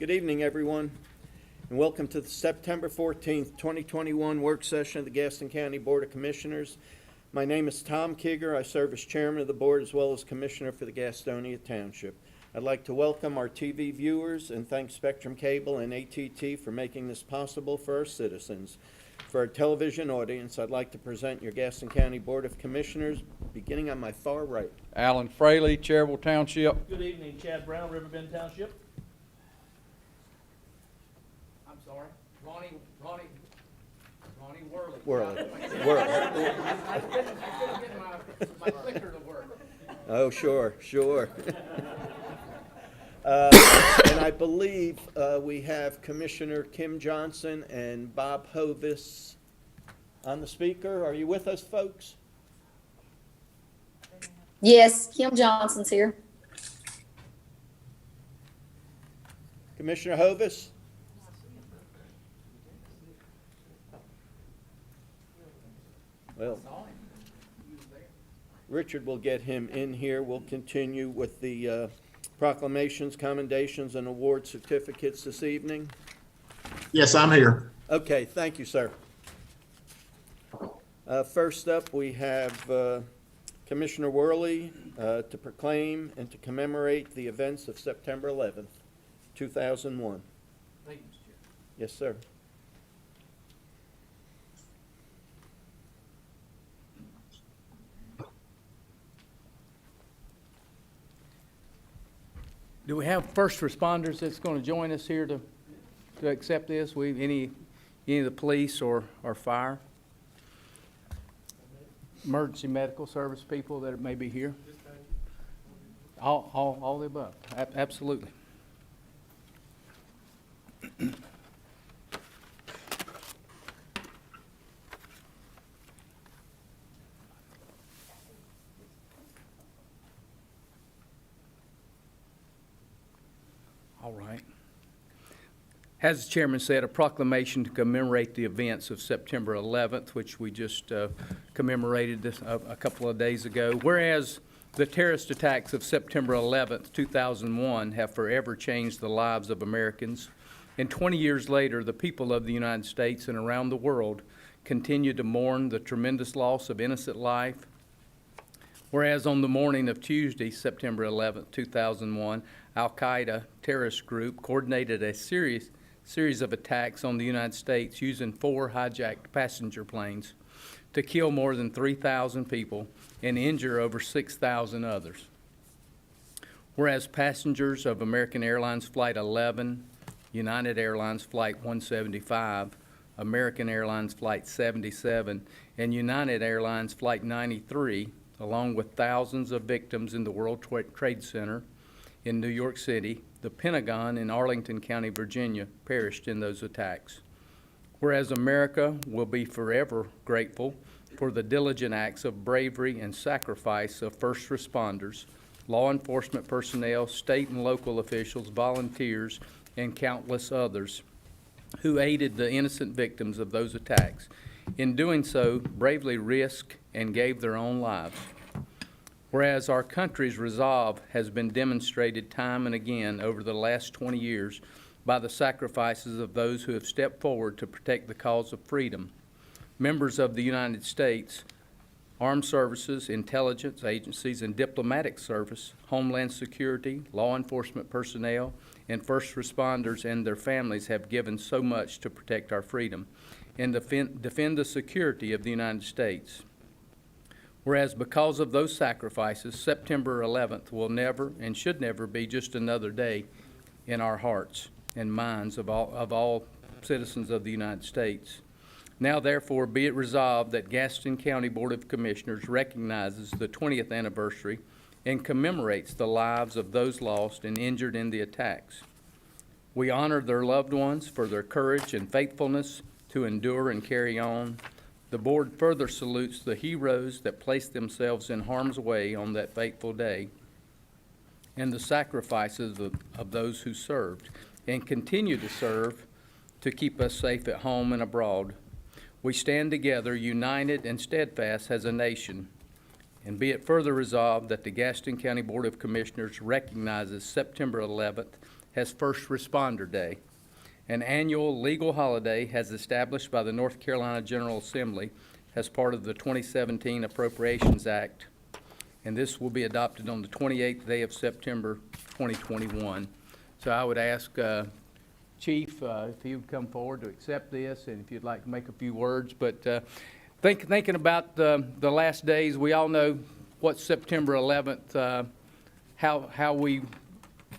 Good evening, everyone, and welcome to the September 14th, 2021 work session of the Gaston County Board of Commissioners. My name is Tom Kieger. I serve as chairman of the board as well as commissioner for the Gastonia Township. I'd like to welcome our TV viewers and thank Spectrum Cable and AT&T for making this possible for our citizens. For our television audience, I'd like to present your Gaston County Board of Commissioners, beginning on my far right. Alan Fraley, Cherville Township. Good evening, Chad Brown, Riverbend Township. I'm sorry, Ronnie Worley. Worley. I couldn't get my clicker to work. Oh, sure. And I believe we have Commissioner Kim Johnson and Bob Hovis on the speaker. Are you with us, folks? Yes, Kim Johnson's here. Commissioner Hovis? Well, Richard will get him in here. We'll continue with the proclamations, commendations, and award certificates this evening. Yes, I'm here. Okay, thank you, sir. First up, we have Commissioner Worley to proclaim and to commemorate the events of September 11th, 2001. Thank you, Mr. Chair. Yes, sir. Do we have first responders that's going to join us here to accept this? Any of the police or fire? Emergency medical service people that may be here? All the above, absolutely. All right. As the chairman said, a proclamation to commemorate the events of September 11th, which we just commemorated this a couple of days ago. Whereas the terrorist attacks of September 11th, 2001 have forever changed the lives of Americans, and 20 years later, the people of the United States and around the world continue to mourn the tremendous loss of innocent life. Whereas on the morning of Tuesday, September 11th, 2001, Al-Qaeda terrorist group coordinated a series of attacks on the United States using 4 hijacked passenger planes to kill more than 3,000 people and injure over 6,000 others. Whereas passengers of American Airlines Flight 11, United Airlines Flight 175, American Airlines Flight 77, and United Airlines Flight 93, along with thousands of victims in the World Trade Center in New York City, the Pentagon in Arlington County, Virginia, perished in those attacks. Whereas America will be forever grateful for the diligent acts of bravery and sacrifice of first responders, law enforcement personnel, state and local officials, volunteers, and countless others who aided the innocent victims of those attacks. In doing so, bravely risked and gave their own lives. Whereas our country's resolve has been demonstrated time and again over the last 20 years by the sacrifices of those who have stepped forward to protect the cause of freedom. Members of the United States, armed services, intelligence agencies, and diplomatic service, homeland security, law enforcement personnel, and first responders and their families have given so much to protect our freedom and defend the security of the United States. Whereas because of those sacrifices, September 11th will never and should never be just another day in our hearts and minds of all citizens of the United States. Now, therefore, be it resolved that Gaston County Board of Commissioners recognizes the 20th anniversary and commemorates the lives of those lost and injured in the attacks. We honor their loved ones for their courage and faithfulness to endure and carry on. The board further salutes the heroes that placed themselves in harm's way on that fateful day and the sacrifices of those who served and continue to serve to keep us safe at home and abroad. We stand together, united and steadfast as a nation. And be it further resolved that the Gaston County Board of Commissioners recognizes September 11th as First Responder Day, an annual legal holiday as established by the North Carolina General Assembly as part of the 2017 Appropriations Act, and this will be adopted on the 28th day of September 2021. So I would ask Chief if he would come forward to accept this, and if you'd like to make a few words. But thinking about the last days, we all know what September 11th, how we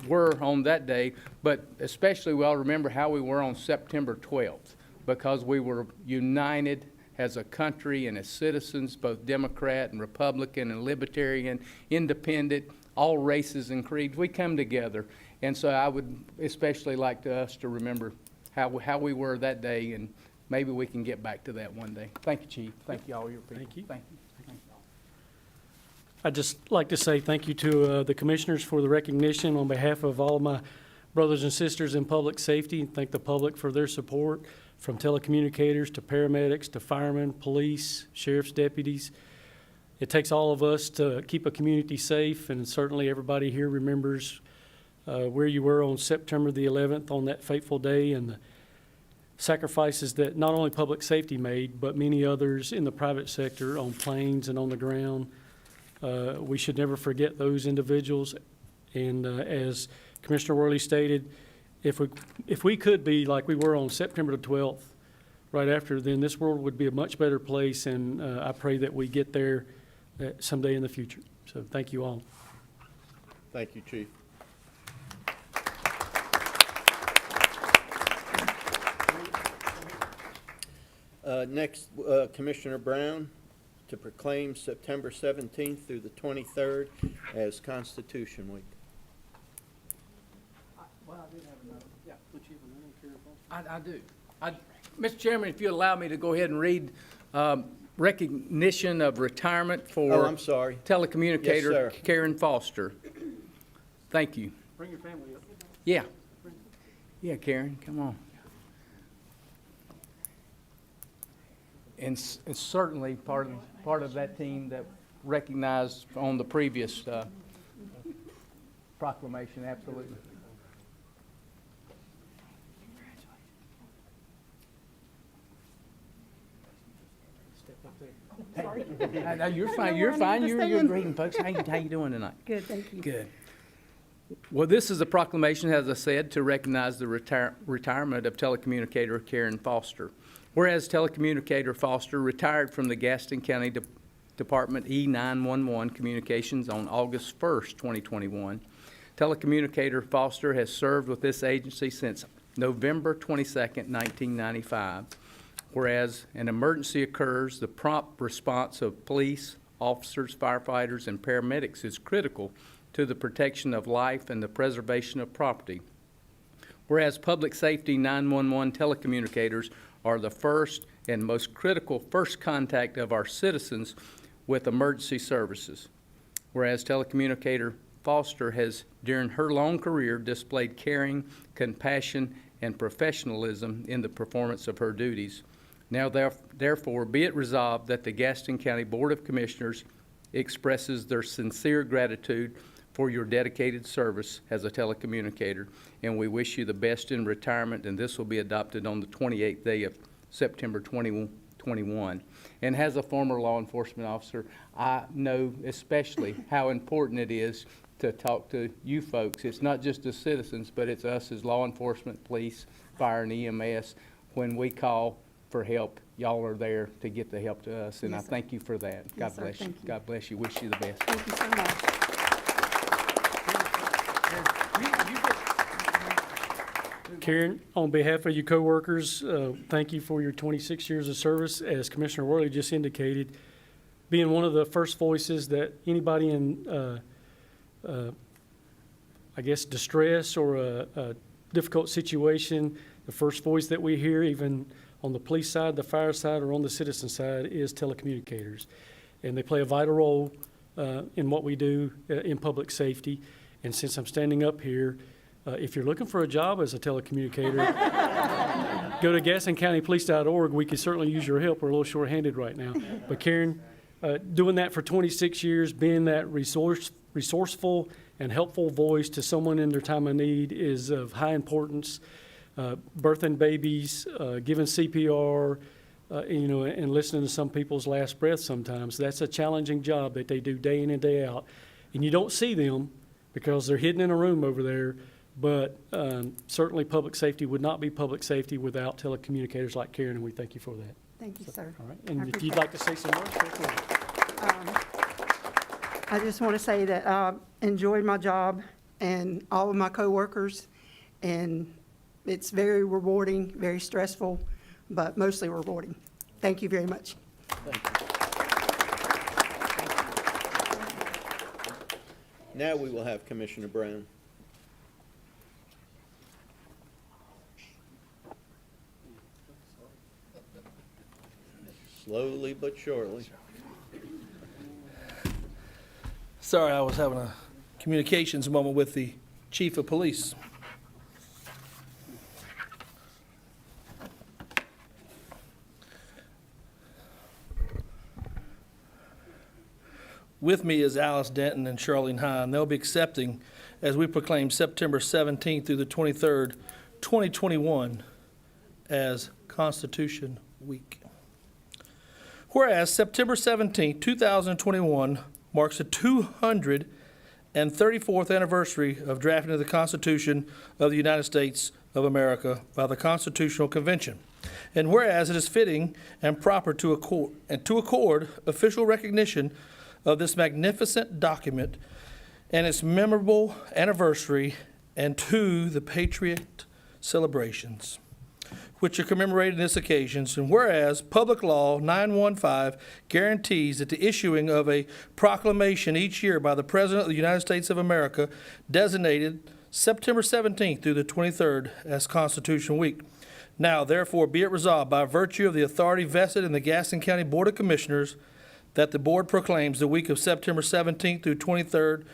were on that day, but especially we all remember how we were on September 12th, because we were united as a country and as citizens, both Democrat and Republican and Libertarian, Independent, all races and creeds. We come together. And so I would especially like us to remember how we were that day, and maybe we can get back to that one day. Thank you, Chief. Thank you, all your people. Thank you. Thank you. I'd just like to say thank you to the commissioners for the recognition on behalf of all of my brothers and sisters in public safety, and thank the public for their support, from telecommunicators to paramedics to firemen, police, sheriff's deputies. It takes all of us to keep a community safe, and certainly everybody here remembers where you were on September the 11th on that fateful day, and the sacrifices that not only public safety made, but many others in the private sector on planes and on the ground. We should never forget those individuals. And as Commissioner Wiley stated, if we could be like we were on September the 12th, right after, then this world would be a much better place. And I pray that we get there someday in the future. So thank you all. Thank you, Chief. Next, Commissioner Brown, to proclaim September 17th through the 23rd as Constitution Week. Well, I did have another. Yeah. I do. Mr. Chairman, if you allow me to go ahead and read recognition of retirement Oh, for I'm sorry. telecommunicator Yes, sir. Karen Foster. Thank you. Bring your family up. Yeah. Yeah, Karen, come on. And certainly part of that team that recognized on the previous proclamation, absolutely. No, you're fine. You're fine. You're greeting folks. How you doing tonight? Good, thank you. Good. Well, this is a proclamation, as I said, to recognize the retirement of telecommunicator Karen Foster. Whereas telecommunicator Foster retired from the Gaston County Department E911 Communications on August 1st, 2021. Telecommunicator Foster has served with this agency since November 22nd, 1995. Whereas an emergency occurs, the prompt response of police, officers, firefighters, and paramedics is critical to the protection of life and the preservation of property. Whereas public safety 911 telecommunicators are the first and most critical first contact of our citizens with emergency services. Whereas telecommunicator Foster has, during her long career, displayed caring, compassion, and professionalism in the performance of her duties. Now, therefore, be it resolved that the Gaston County Board of Commissioners expresses their sincere gratitude for your dedicated service as a telecommunicator, and we wish you the best in retirement, and this will be adopted on the 28th day of September 2021. And as a former law enforcement officer, I know especially how important it is to talk to you folks. It's not just the citizens, but it's us as law enforcement, police, fire, and EMS. When we call for help, y'all are there to get the help to us, and Yes, I sir. thank you for that. God Yes, sir. bless you. Thank you. God bless you. Wish you the best. Thank you so much. Karen, on behalf of your coworkers, thank you for your 26 years of service. As Commissioner Worley just indicated, being one of the first voices that anybody in, I guess, distress or a difficult situation, the first voice that we hear, even on the police side, the fire side, or on the citizen side, is telecommunicators. And they play a vital role in what we do in public safety. And since I'm standing up here, if you're looking for a job as a telecommunicator, go to GastonCountyPolice.org. We could certainly use your help. We're a little short-handed right now. But Karen, doing that for 26 years, being that resourceful and helpful voice to someone in their time of need is of high importance. Birthing babies, giving CPR, and listening to some people's last breath sometimes. That's a challenging job that they do day in and day out. And you don't see them because they're hidden in a room over there, but certainly public safety would not be public safety without telecommunicators like Karen, and we thank you for that. Thank you, sir. All right, I and if appreciate you'd like to say some words, go for it. I just want to say that I enjoyed my job and all of my coworkers, and it's very rewarding, very stressful, but mostly rewarding. Thank you very much. Now we will have Commissioner Brown. Slowly but surely. Sorry, I was having a communications moment with the chief of police. With me is Alice Denton and Charlene Hine. They'll be accepting as we proclaim September 17th through the 23rd, 2021 as Constitution Week. Whereas September 17th, 2021 marks the 234th anniversary of drafting of the Constitution of the United States of America by the Constitutional Convention. And whereas it is fitting and proper to accord official recognition of this magnificent document and its memorable anniversary, and to the Patriot celebrations, which are commemorated in this occasion. And whereas Public Law 915 guarantees that the issuing of a proclamation each year by the President of the United States of America designated September 17th through the 23rd as Constitution Week. Now, therefore, be it resolved by virtue of the authority vested in the Gaston County Board of Commissioners that the board proclaims the week of September 17th through 23rd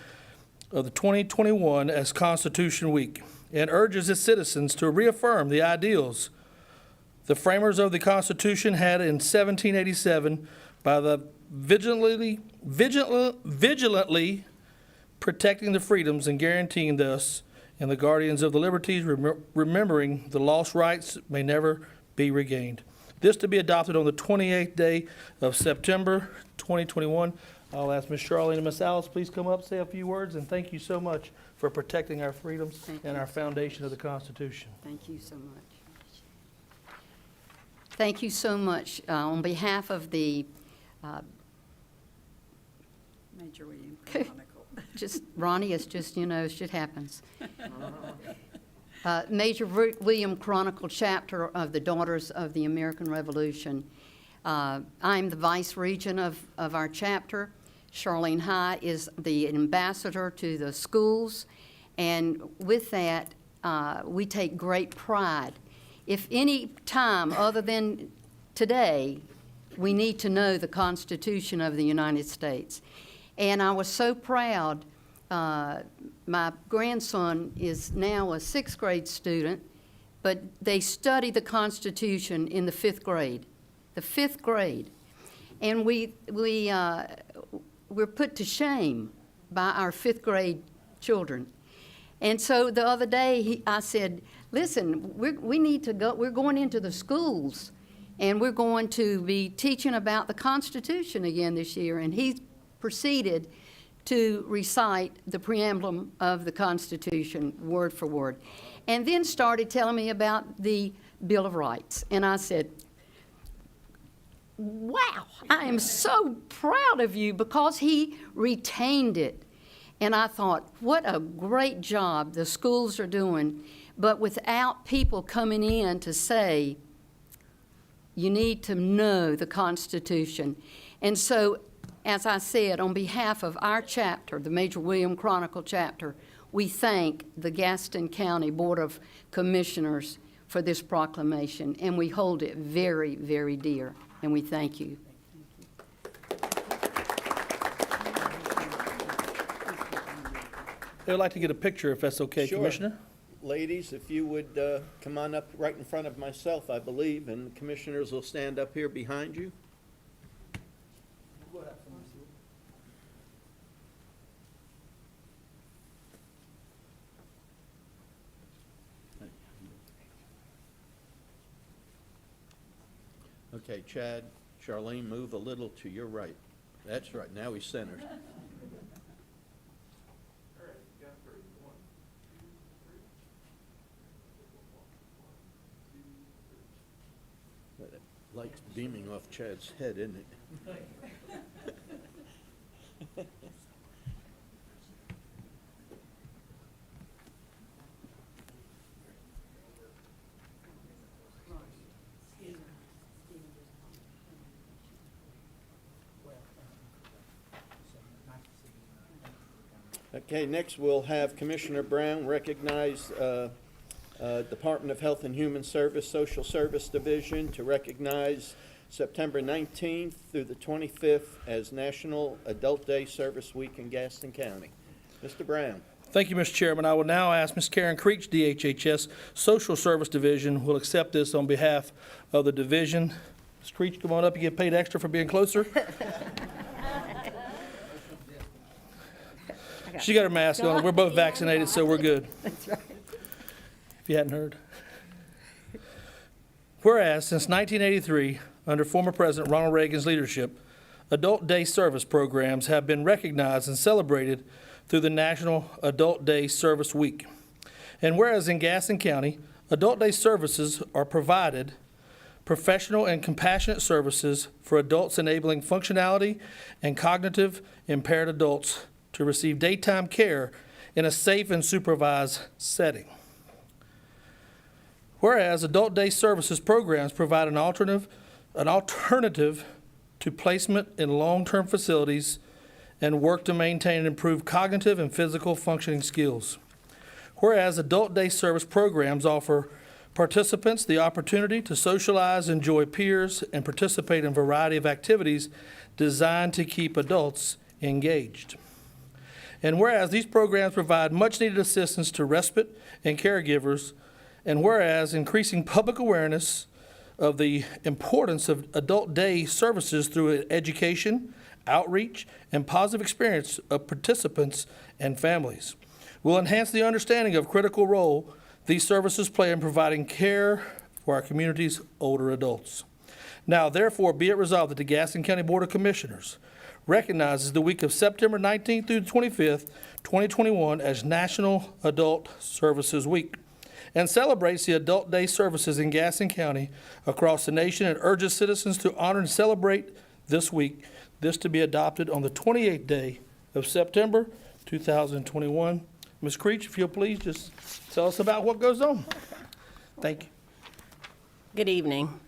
of the 2021 as Constitution Week, and urges its citizens to reaffirm the ideals the framers of the Constitution had in 1787 by the vigilantly protecting the freedoms and guaranteeing thus and the guardians of the liberties, remembering the lost rights may never be regained. This to be adopted on the 28th day of September 2021. I'll ask Ms. Charlene and Ms. Alice, please come up, say a few words, and thank you so much for protecting our freedoms and our foundation of the Constitution. Thank you so much. Thank you so much. On behalf of the Major William Chronicle. just Ronnie, it's just, shit happens. Major William Chronicle chapter of the Daughters of the American Revolution. I'm the vice regent of our chapter. Charlene High is the ambassador to the schools, and with that, we take great pride. If any time other than today, we need to know the Constitution of the United States. And I was so proud. My grandson is now a 6th grade student, but they study the Constitution in the 5th grade. The 5th grade. And we're put to shame by our 5th grade children. And so the other day, I said, listen, we need to go, we're going into the schools, and we're going to be teaching about the Constitution again this year. And he proceeded to recite the preamble of the Constitution word for word, and then started telling me about the Bill of Rights. And I said, wow, I am so proud of you, because he retained it. And I thought, what a great job the schools are doing, but without people coming in to say, you need to know the Constitution. And so, as I said, on behalf of our chapter, the Major William Chronicle chapter, we thank the Gaston County Board of Commissioners for this proclamation, and we hold it very, very dear, and we thank you. I'd like to get a picture, if that's okay, Sure. Commissioner. Ladies, if you would come on up right in front of myself, I believe, and the commissioners will stand up here behind you. Okay, Chad, Charlene, move a little to your right. That's right, now he's centered. That light's beaming off Chad's head, isn't it? Okay, next we'll have Commissioner Brown recognize Department of Health and Human Service, Social Service Division to recognize September 19th through the 25th as National Adult Day Service Week in Gaston County. Mr. Brown. Thank you, Mr. Chairman. I will now ask Ms. Karen Creech, DHHS Social Service Division, will accept this on behalf of the division. Ms. Creech, come on up. You get paid extra for being closer. She got her mask on. We're both vaccinated, so we're good. That's right. If you hadn't heard. Whereas, since 1983, under former President Ronald Reagan's leadership, Adult Day Service programs have been recognized and celebrated through the National Adult Day Service Week. And whereas in Gaston County, Adult Day services are provided professional and compassionate services for adults enabling functionality and cognitive impaired adults to receive daytime care in a safe and supervised setting. Whereas Adult Day Services programs provide an alternative to placement in long-term facilities and work to maintain and improve cognitive and physical functioning skills. Whereas Adult Day Service programs offer participants the opportunity to socialize, enjoy peers, and participate in a variety of activities designed to keep adults engaged. And whereas these programs provide much-needed assistance to respite and caregivers, and whereas increasing public awareness of the importance of adult day services through education, outreach, and positive experience of participants and families will enhance the understanding of critical role these services play in providing care for our community's older adults. Now, therefore, be it resolved that the Gaston County Board of Commissioners recognizes the week of September 19th through the 25th, 2021 as National Adult Services Week and celebrates the Adult Day services in Gaston County across the nation and urges citizens to honor and celebrate this week, this to be adopted on the 28th day of September 2021. Ms. Creech, if you'll please just tell us about what goes on. Thank you. Good evening.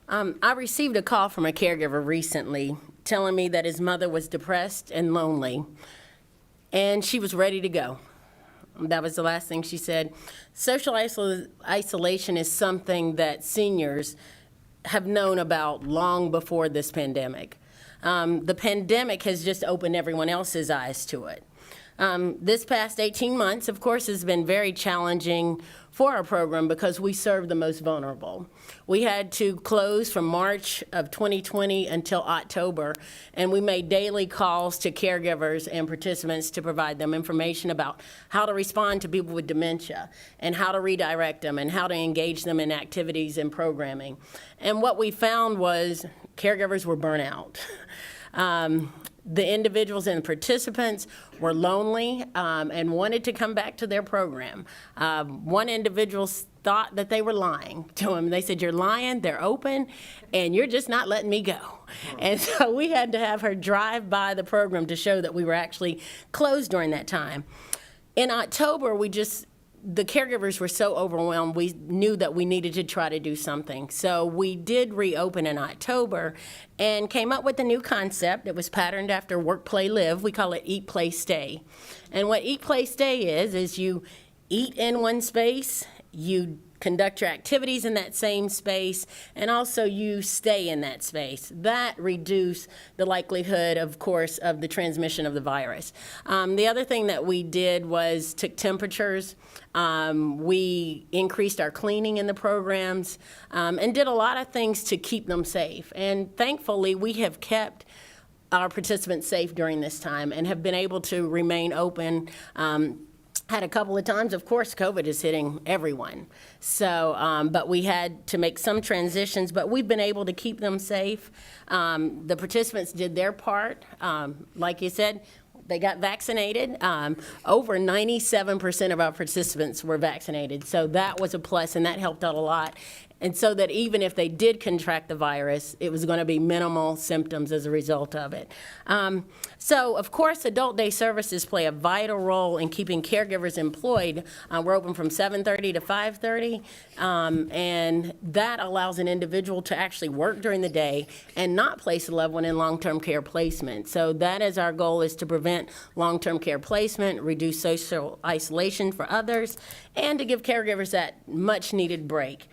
I received a call from a caregiver recently telling me that his mother was depressed and lonely, and she was ready to go. That was the last thing she said. Social isolation is something that seniors have known about long before this pandemic. The pandemic has just opened everyone else's eyes to it. This past 18 months, of course, has been very challenging for our program because we serve the most vulnerable. We had to close from March of 2020 until October, and we made daily calls to caregivers and participants to provide them information about how to respond to people with dementia and how to redirect them and how to engage them in activities and programming. And what we found was caregivers were burnt out. The individuals and participants were lonely and wanted to come back to their program. One individual thought that they were lying to him. They said, "You're lying, they're open, and you're just not letting me go." And so we had to have her drive by the program to show that we were actually closed during that time. In October, the caregivers were so overwhelmed, we knew that we needed to try to do something. So we did reopen in October and came up with a new concept. It was patterned after Work, Play, Live. We call it Eat, Play, Stay. And what Eat, Play, Stay is you eat in one space, you conduct your activities in that same space, and also you stay in that space. That reduced the likelihood, of course, of the transmission of the virus. The other thing that we did was took temperatures. We increased our cleaning in the programs and did a lot of things to keep them safe. And thankfully, we have kept our participants safe during this time and have been able to remain open had a couple of times, of course, COVID is hitting everyone. So, but we had to make some transitions, but we've been able to keep them safe. The participants did their part. Like you said, they got vaccinated. Over 97% of our participants were vaccinated. So that was a plus, and that helped out a lot. And so that even if they did contract the virus, it was going to be minimal symptoms as a result of it. So, of course, adult day services play a vital role in keeping caregivers employed. We're open from 7:30 to 5:30, and that allows an individual to actually work during the day and not place a loved one in long-term care placement. So that is our goal, is to prevent long-term care placement, reduce social isolation for others, and to give caregivers that much-needed break.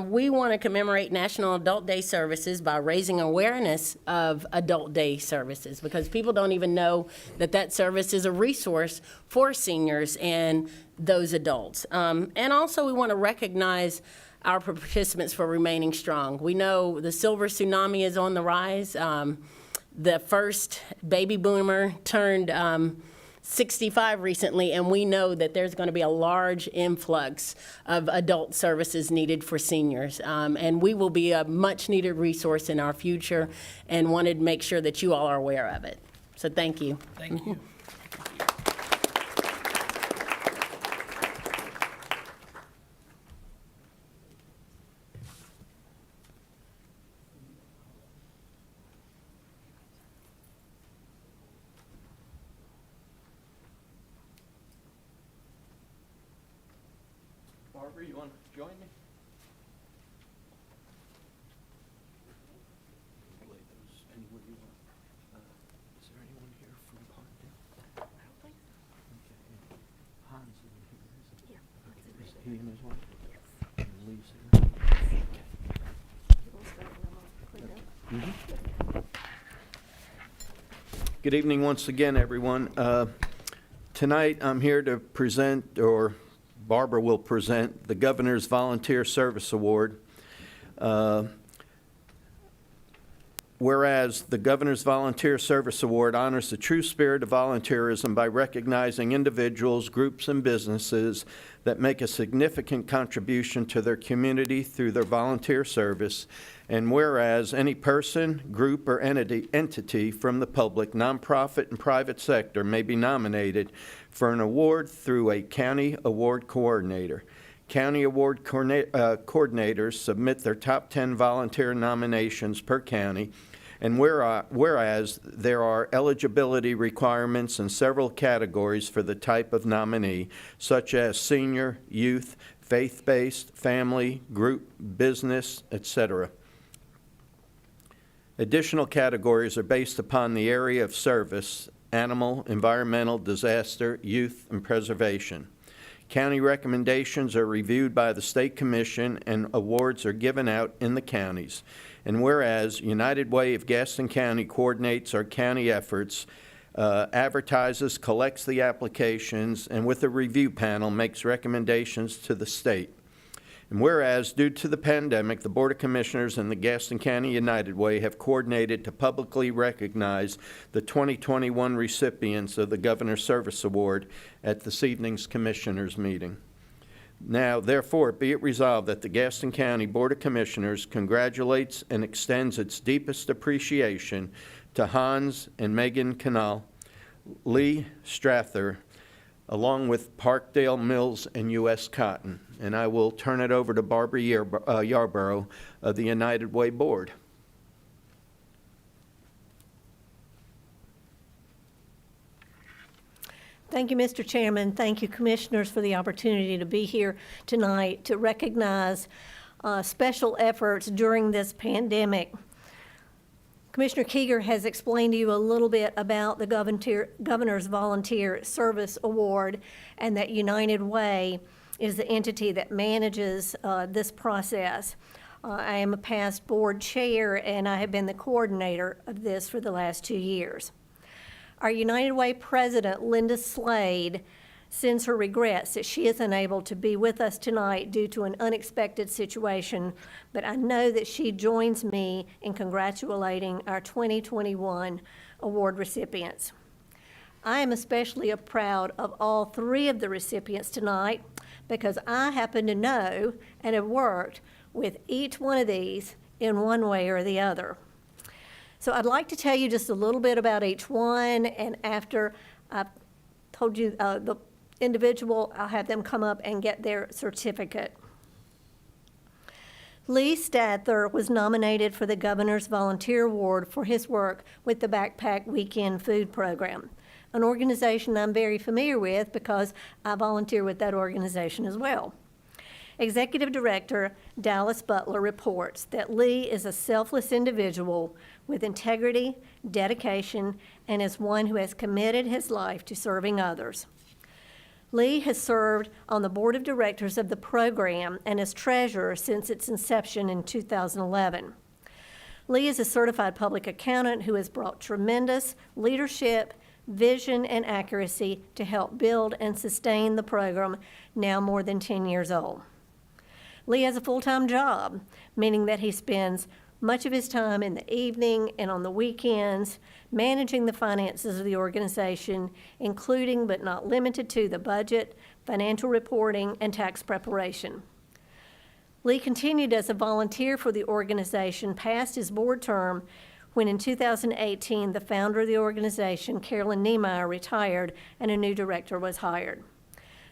We want to commemorate National Adult Day Services by raising awareness of adult day services, because people don't even know that that service is a resource for seniors and those adults. And also we want to recognize our participants for remaining strong. We know the silver tsunami is on the rise. The first baby boomer turned 65 recently, and we know that there's going to be a large influx of adult services needed for seniors. And we will be a much-needed resource in our future, and wanted to make sure that you all are aware of it. So thank you. Thank you. Barbara, you want to join me? Is there anyone here from Parkdale? I don't think so. Okay. Hans is here, isn't he? Yeah. Is he and his wife? Yes. And Lee's here? Good evening once again, everyone. Tonight I'm here to present, or Barbara will present, the Governor's Volunteer Service Award. Whereas the Governor's Volunteer Service Award honors the true spirit of volunteerism by recognizing individuals, groups, and businesses that make a significant contribution to their community through their volunteer service. And whereas any person, group, or entity from the public, nonprofit, and private sector may be nominated for an award through a county award coordinator. County award coordinators submit their top 10 volunteer nominations per county, and whereas there are eligibility requirements in several categories for the type of nominee, such as senior, youth, faith-based, family, group, business, etc. Additional categories are based upon the area of service: animal, environmental, disaster, youth, and preservation. County recommendations are reviewed by the State Commission, and awards are given out in the counties. And whereas United Way of Gaston County coordinates our county efforts, advertises, collects the applications, and with a review panel makes recommendations to the state. And whereas, due to the pandemic, the Board of Commissioners and the Gaston County United Way have coordinated to publicly recognize the 2021 recipients of the Governor's Service Award at this evening's Commissioners meeting. Now, therefore, be it resolved that the Gaston County Board of Commissioners congratulates and extends its deepest appreciation to Hans and Megan Canal, Lee Strather, along with Parkdale Mills and U.S. Cotton. And I will turn it over to Barbara Yarborough of the United Way Board. Thank you, Mr. Chairman. Thank you, Commissioners, for the opportunity to be here tonight to recognize special efforts during this pandemic. Commissioner Keeger has explained to you a little bit about the Governor's Volunteer Service Award, and that United Way is the entity that manages this process. I am a past board chair, and I have been the coordinator of this for the last 2 years. Our United Way president, Linda Slade, sends her regrets that she is unable to be with us tonight due to an unexpected situation, but I know that she joins me in congratulating our 2021 award recipients. I am especially proud of all 3 of the recipients tonight because I happen to know and have worked with each one of these in one way or the other. So I'd like to tell you just a little bit about each one, and after I've told you the individual, I'll have them come up and get their certificate. Lee Stather was nominated for the Governor's Volunteer Award for his work with the Backpack Weekend Food Program, an organization I'm very familiar with because I volunteer with that organization as well. Executive Director Dallas Butler reports that Lee is a selfless individual with integrity, dedication, and is one who has committed his life to serving others. Lee has served on the board of directors of the program and as treasurer since its inception in 2011. Lee is a certified public accountant who has brought tremendous leadership, vision, and accuracy to help build and sustain the program, now more than 10 years old. Lee has a full-time job, meaning that he spends much of his time in the evening and on the weekends managing the finances of the organization, including but not limited to the budget, financial reporting, and tax preparation. Lee continued as a volunteer for the organization past his board term when in 2018 the founder of the organization, Carolyn Niemeyer, retired and a new director was hired.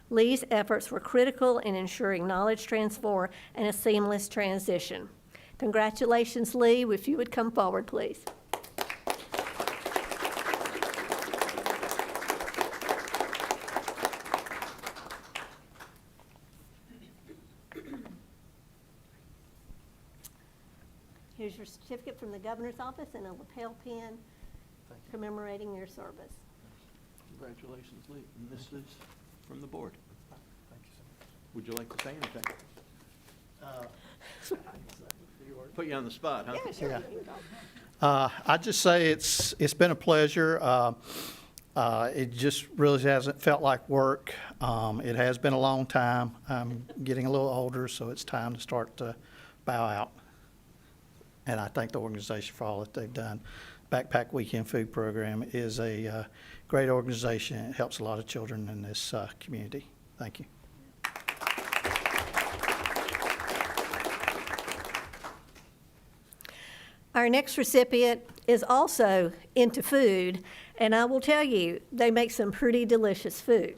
Lee's efforts were critical in ensuring knowledge transfer and a seamless transition. Congratulations, Lee. If you would come forward, please. Here's your certificate from the governor's office and a lapel pin commemorating your service. Congratulations, Lee. And this is from the board. Thank you so much. Would you like to say anything? Put you on the spot, huh? Yeah, sure. Yeah. You can go. I'd just say it's been a pleasure. It just really hasn't felt like work. It has been a long time. I'm getting a little older, so it's time to start to bow out. And I thank the organization for all that they've done. Backpack Weekend Food Program is a great organization. It helps a lot of children in this community. Thank you. Our next recipient is also into food, and I will tell you, they make some pretty delicious food.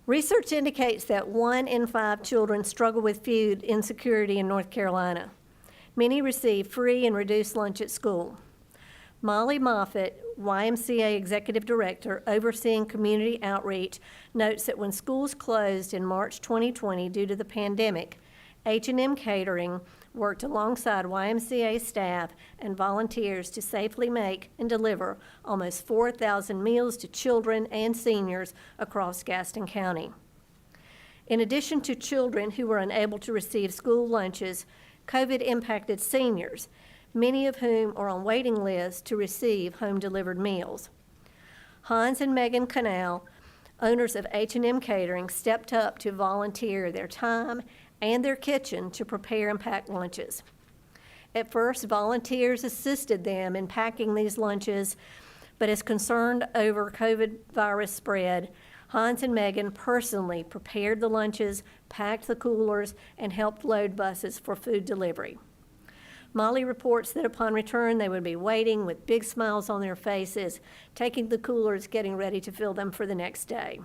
Research indicates that 1 in 5 children struggle with food insecurity in North Carolina. Many receive free and reduced lunch at school. Molly Moffitt, YMCA Executive Director overseeing community outreach, notes that when schools closed in March 2020 due to the pandemic, H&M Catering worked alongside YMCA staff and volunteers to safely make and deliver almost 4,000 meals to children and seniors across Gaston County. In addition to children who were unable to receive school lunches, COVID impacted seniors, many of whom are on waiting lists to receive home-delivered meals. Hans and Megan Canal, owners of H&M Catering, stepped up to volunteer their time and their kitchen to prepare and pack lunches. At first, volunteers assisted them in packing these lunches, but as concerned over COVID virus spread, Hans and Megan personally prepared the lunches, packed the coolers, and helped load buses for food delivery. Molly reports that upon return, they would be waiting with big smiles on their faces, taking the coolers, getting ready to fill them for the next day.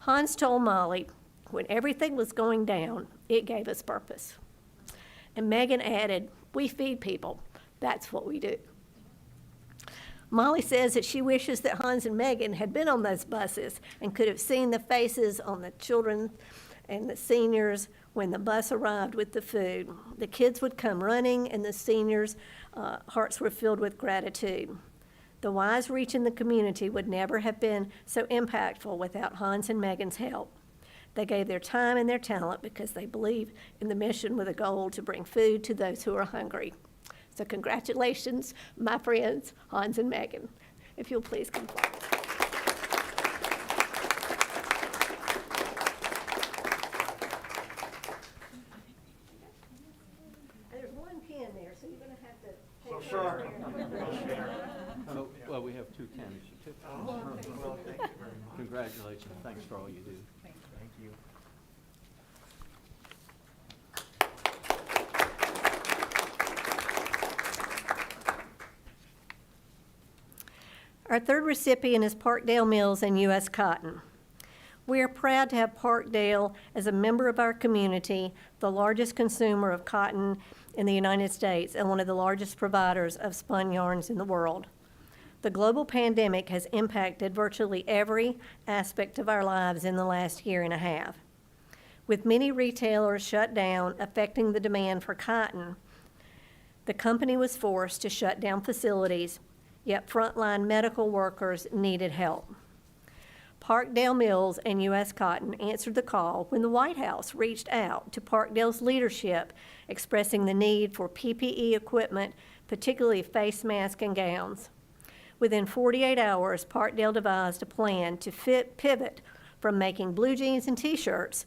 Hans told Molly, when everything was going down, it gave us purpose. And Megan added, we feed people. That's what we do. Molly says that she wishes that Hans and Megan had been on those buses and could have seen the faces on the children and the seniors when the bus arrived with the food. The kids would come running and the seniors' hearts were filled with gratitude. The wise reach in the community would never have been so impactful without Hans and Megan's help. They gave their time and their talent because they believe in the mission with a goal to bring food to those who are hungry. So congratulations, my friends, Hans and Megan. If you'll please come forward. There's one pin there, so you're going to have to Well, we have two county certificates. Well, thank you very much. Congratulations. Thanks for all you do. Thank you. Our third recipient is Parkdale Mills and U.S. Cotton. We are proud to have Parkdale as a member of our community, the largest consumer of cotton in the United States and one of the largest providers of spun yarns in the world. The global pandemic has impacted virtually every aspect of our lives in the last year and a half. With many retailers shut down, affecting the demand for cotton, the company was forced to shut down facilities, yet frontline medical workers needed help. Parkdale Mills and U.S. Cotton answered the call when the White House reached out to Parkdale's leadership, expressing the need for PPE equipment, particularly face masks and gowns. Within 48 hours, Parkdale devised a plan to pivot from making blue jeans and T-shirts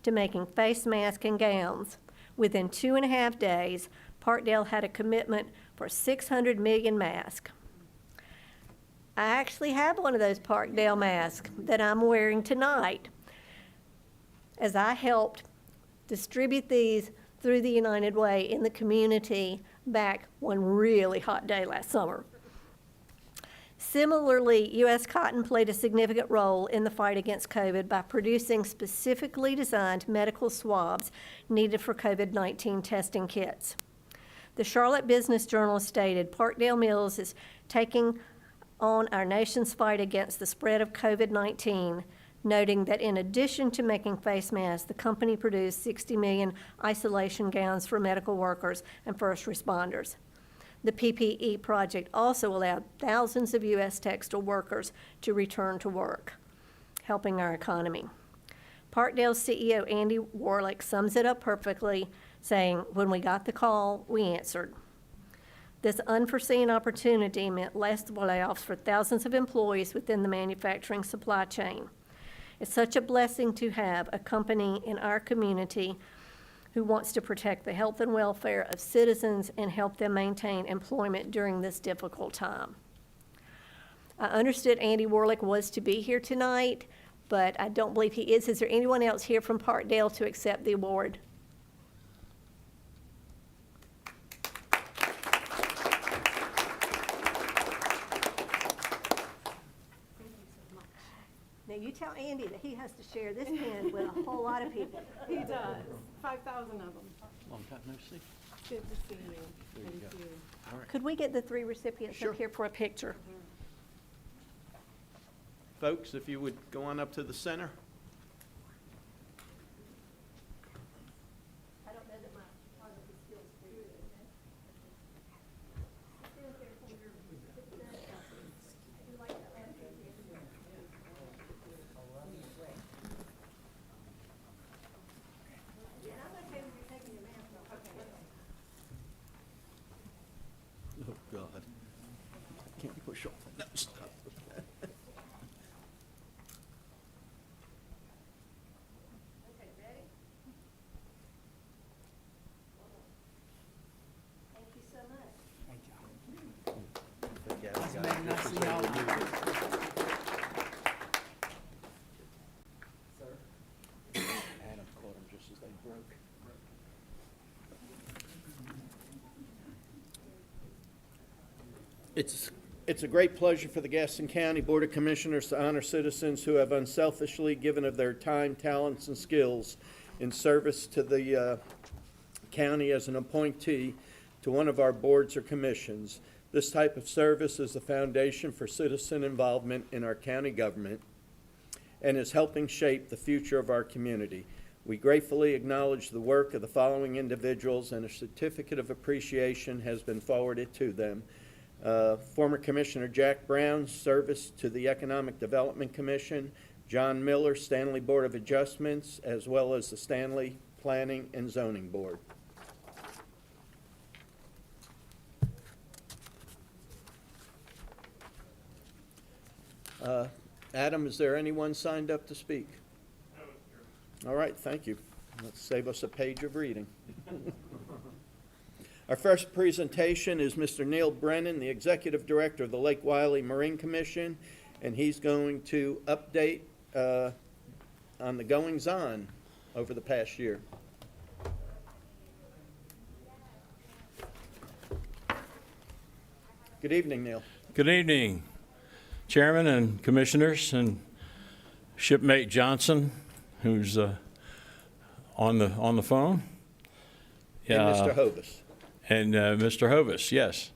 to making face masks and gowns. Within 2.5 days, Parkdale had a commitment for 600 million masks. I actually have one of those Parkdale masks that I'm wearing tonight, as I helped distribute these through the United Way in the community back one really hot day last summer. Similarly, U.S. Cotton played a significant role in the fight against COVID by producing specifically designed medical swabs needed for COVID-19 testing kits. The Charlotte Business Journal stated, Parkdale Mills is taking on our nation's fight against the spread of COVID-19, noting that in addition to making face masks, the company produced 60 million isolation gowns for medical workers and first responders. The PPE project also allowed thousands of U.S. textile workers to return to work, helping our economy. Parkdale's CEO, Andy Warlick, sums it up perfectly, saying, when we got the call, we answered. This unforeseen opportunity meant less layoffs for thousands of employees within the manufacturing supply chain. It's such a blessing to have a company in our community who wants to protect the health and welfare of citizens and help them maintain employment during this difficult time. I understood Andy Warlick was to be here tonight, but I don't believe he is. Is there anyone else here from Parkdale to accept the award? Now, you tell Andy that he has to share this pen with a whole lot of people. He does. 5,000 of them. Long time no see. Good to see you. Thank you. All right. Could we get the three recipients Sure. up here for a picture? Folks, if you would go on up to the center. I don't know that my photography skills are good. Oh, God. Can't you push off? No, stop. Thank you so much. Adam caught him just as they broke. It's a great pleasure for the Gaston County Board of Commissioners to honor citizens who have unselfishly given of their time, talents, and skills in service to the county as an appointee to one of our boards or commissions. This type of service is the foundation for citizen involvement in our county government and is helping shape the future of our community. We gratefully acknowledge the work of the following individuals, and a certificate of appreciation has been forwarded to them. Former Commissioner Jack Brown's service to the Economic Development Commission, John Miller, Stanley Board of Adjustments, as well as the Stanley Planning and Zoning Board. Adam, is there anyone signed up to speak? No, all right, thank you. Let's save us a page of reading. Our first presentation is Mr. Neil Brennan, the Executive Director of the Lake Wiley Marine Commission, and he's going to update on the goings-on over the past year. Good evening, Neil. Good evening, Chairman and Commissioners and Shipmate Johnson, who's on the phone. And Mr. Hovis. And Mr. Hovis, yes.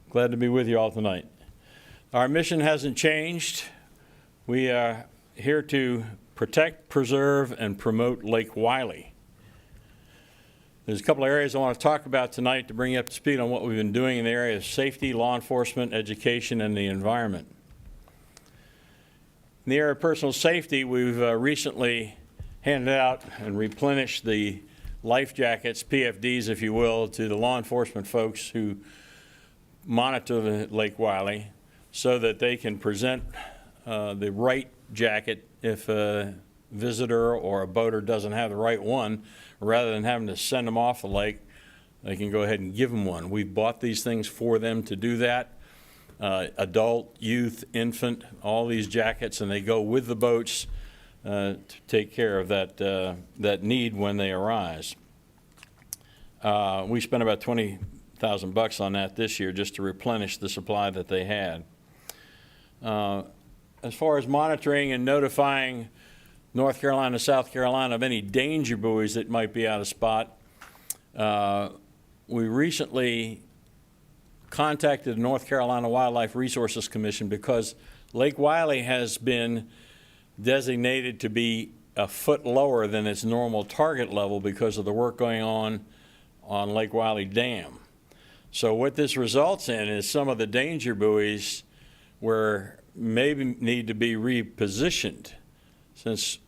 Glad to be with you all tonight. Our mission hasn't changed. We are here to protect, preserve, and promote Lake Wiley. There's a couple of areas I want to talk about tonight to bring you up to speed on what we've been doing in the area of safety, law enforcement, education, and the environment. In the area of personal safety, we've recently handed out and replenished the life jackets, PFDs if you will, to the law enforcement folks who monitor the Lake Wiley so that they can present the right jacket if a visitor or a boater doesn't have the right one. Rather than having to send them off the lake, they can go ahead and give them one. We've bought these things for them to do that. Adult, youth, infant, all these jackets, and they go with the boats to take care of that need when they arise. We spent about $20,000 on that this year just to replenish the supply that they had. As far as monitoring and notifying North Carolina, South Carolina of any danger buoys that might be out of spot, we recently contacted the North Carolina Wildlife Resources Commission because Lake Wiley has been designated to be a foot lower than its normal target level because of the work going on Lake Wiley Dam. So what this results in is some of the danger buoys where maybe need to be repositioned, since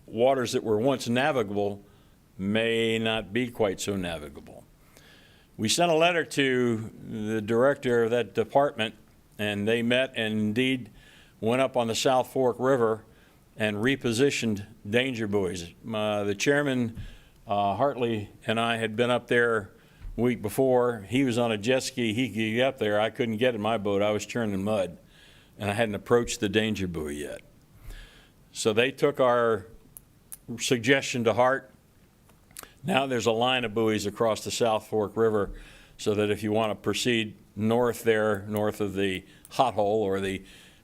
waters that were once navigable may not be quite so navigable. We sent a letter to the director of that department, and they met and indeed went up on the South Fork River and repositioned danger buoys. The chairman, Hartley, and I had been up there a week before. He was on a jet ski. He could get up there. I couldn't get in my boat. I was churning mud, and I hadn't approached the danger buoy yet. So they took our suggestion to heart. Now there's a line of buoys across the South Fork River so that if you want to proceed north there, north of the hot hole or the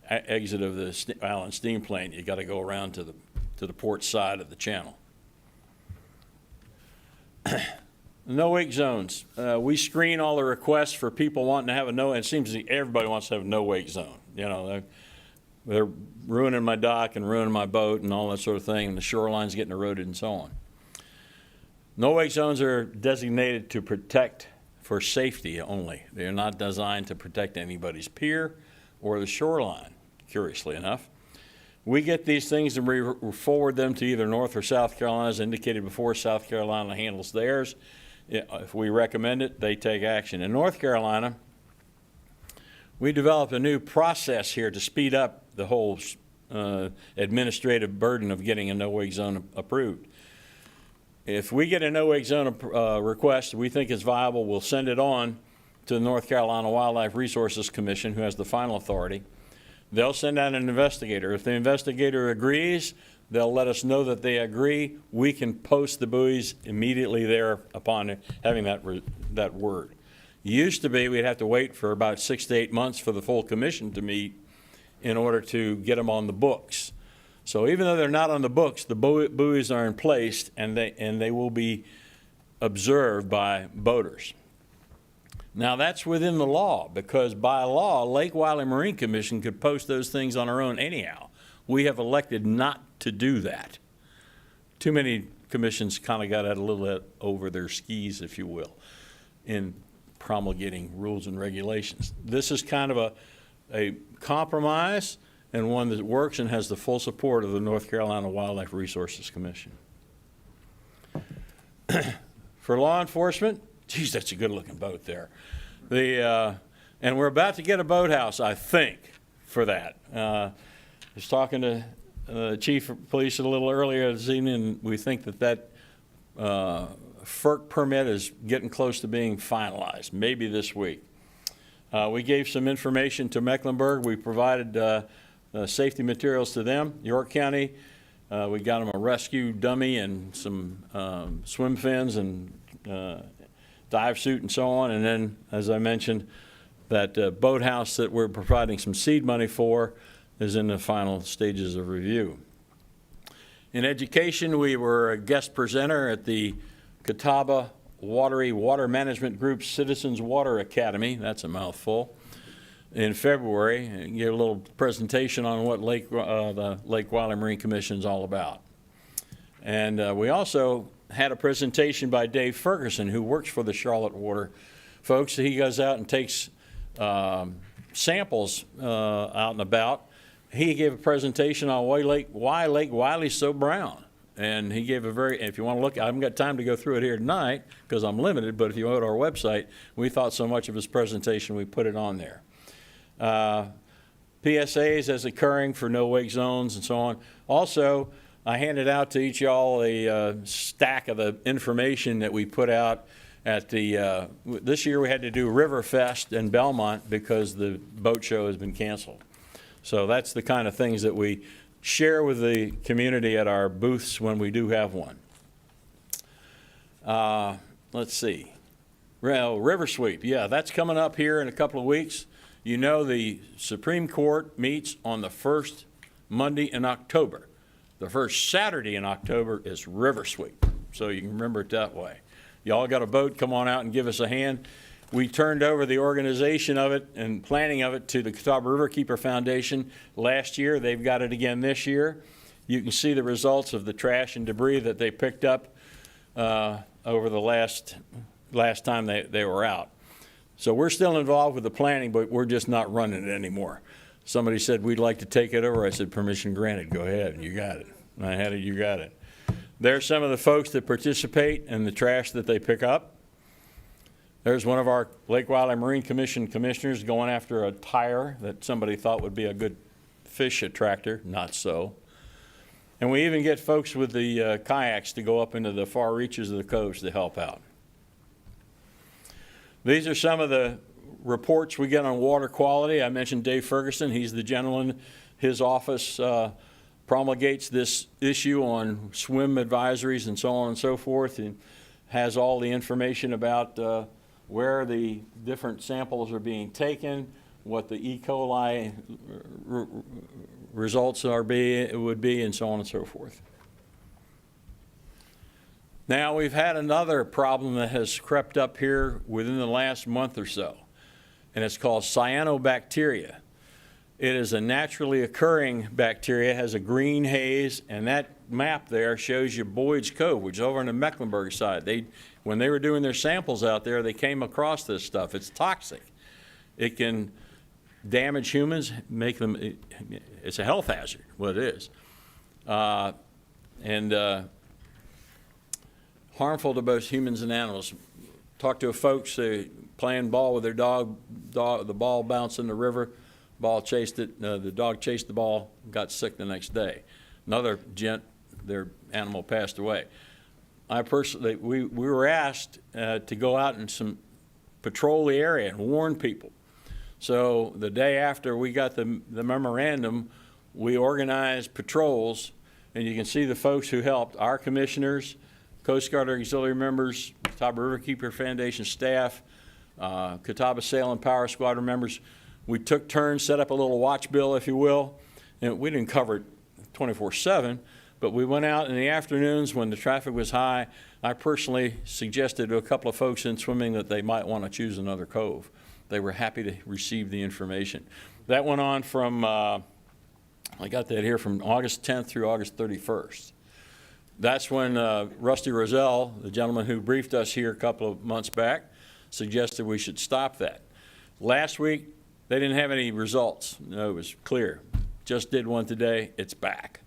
exit of the Allen steam plant, you got to go around to the port side of the channel. No wake zones. We screen all the requests for people wanting to have a no, and it seems that everybody wants to have a no wake zone. You know, they're ruining my dock and ruining my boat and all that sort of thing, and the shoreline's getting eroded and so on. No wake zones are designated to protect for safety only. They're not designed to protect anybody's pier or the shoreline, curiously enough. We get these things and we forward them to either North or South Carolina. As indicated before, South Carolina handles theirs. If we recommend it, they take action. In North Carolina, we developed a new process here to speed up the whole administrative burden of getting a no-wake zone approved. If we get a no-wake zone request we think is viable, we'll send it on to the North Carolina Wildlife Resources Commission, who has the final authority. They'll send out an investigator. If the investigator agrees, they'll let us know that they agree. We can post the buoys immediately there upon having that word. Used to be we'd have to wait for about 6 to 8 months for the full commission to meet in order to get them on the books. So even though they're not on the books, the buoys are in place and they will be observed by boaters. Now that's within the law, because by law, Lake Wiley Marine Commission could post those things on our own anyhow. We have elected not to do that. Too many commissions kind of got a little over their skis, if you will, in promulgating rules and regulations. This is kind of a compromise, and one that works and has the full support of the North Carolina Wildlife Resources Commission. For law enforcement, geez, that's a good-looking boat there. And we're about to get a boathouse, I think, for that. I was talking to the chief of police a little earlier this evening, and we think that FERC permit is getting close to being finalized, maybe this week. We gave some information to Mecklenburg. We provided safety materials to them. York County, we got them a rescue dummy and some swim fins and dive suit and so on. And then, as I mentioned, that boathouse that we're providing some seed money for is in the final stages of review. In education, we were a guest presenter at the Catawba Water Management Group's Citizens Water Academy. That's a mouthful. In February, and gave a little presentation on what the Lake Wiley Marine Commission is all about. And we also had a presentation by Dave Ferguson, who works for the Charlotte Water folks. He goes out and takes samples out and about. He gave a presentation on why Lake Wiley's so brown. And he gave a very, if you want to look, I haven't got time to go through it here tonight because I'm limited, but if you go to our website, we thought so much of his presentation, we put it on there. PSAs as occurring for no wake zones and so on. Also, I handed out to each y'all a stack of the information that we put out at the, this year we had to do Riverfest in Belmont because the boat show has been canceled. So that's the kind of things that we share with the community at our booths when we do have one. Let's see. Well, River Sweep, yeah, that's coming up here in a couple of weeks. You know the Supreme Court meets on the first Monday in October. The first Saturday in October is River Sweep, so you can remember it that way. Y'all got a boat, come on out and give us a hand. We turned over the organization of it and planning of it to the Catawba Riverkeeper Foundation last year. They've got it again this year. You can see the results of the trash and debris that they picked up over the last time they were out. So we're still involved with the planning, but we're just not running it anymore. Somebody said, we'd like to take it over. I said, permission granted, go ahead, you got it. And I had it, you got it. There's some of the folks that participate in the trash that they pick up. There's one of our Lake Wiley Marine Commission commissioners going after a tire that somebody thought would be a good fish attractor, not so. And we even get folks with the kayaks to go up into the far reaches of the coves to help out. These are some of the reports we get on water quality. I mentioned Dave Ferguson. He's the gentleman. His office promulgates this issue on swim advisories and so on and so forth, and has all the information about where the different samples are being taken, what the E. coli results would be, and so on and so forth. Now, we've had another problem that has crept up here within the last month or so, and it's called Cyanobacteria. It is a naturally occurring bacteria, has a green haze, and that map there shows you Boyd's Cove, which is over on the Mecklenburg side. When they were doing their samples out there, they came across this stuff. It's toxic. It can damage humans, make them, it's a health hazard, what it is. Harmful to both humans and animals. Talked to folks playing ball with their dog, the ball bounced in the river, ball chased it, the dog chased the ball, got sick the next day. Another gent, their animal passed away. I personally, we were asked to go out and patrol the area and warn people. So the day after we got the memorandum, we organized patrols, and you can see the folks who helped, our commissioners, Coast Guard auxiliary members, Catawba Riverkeeper Foundation staff, Catawba Sail and Power Squadron members. We took turns, set up a little watch bill, if you will, and we didn't cover it 24/7, but we went out in the afternoons when the traffic was high. I personally suggested to a couple of folks in swimming that they might want to choose another cove. They were happy to receive the information. That went on from, I got that here, from August 10th through August 31st. That's when Rusty Roselle, the gentleman who briefed us here a couple of months back, suggested we should stop that. Last week, they didn't have any results. No, it was clear. Just did one today, it's back.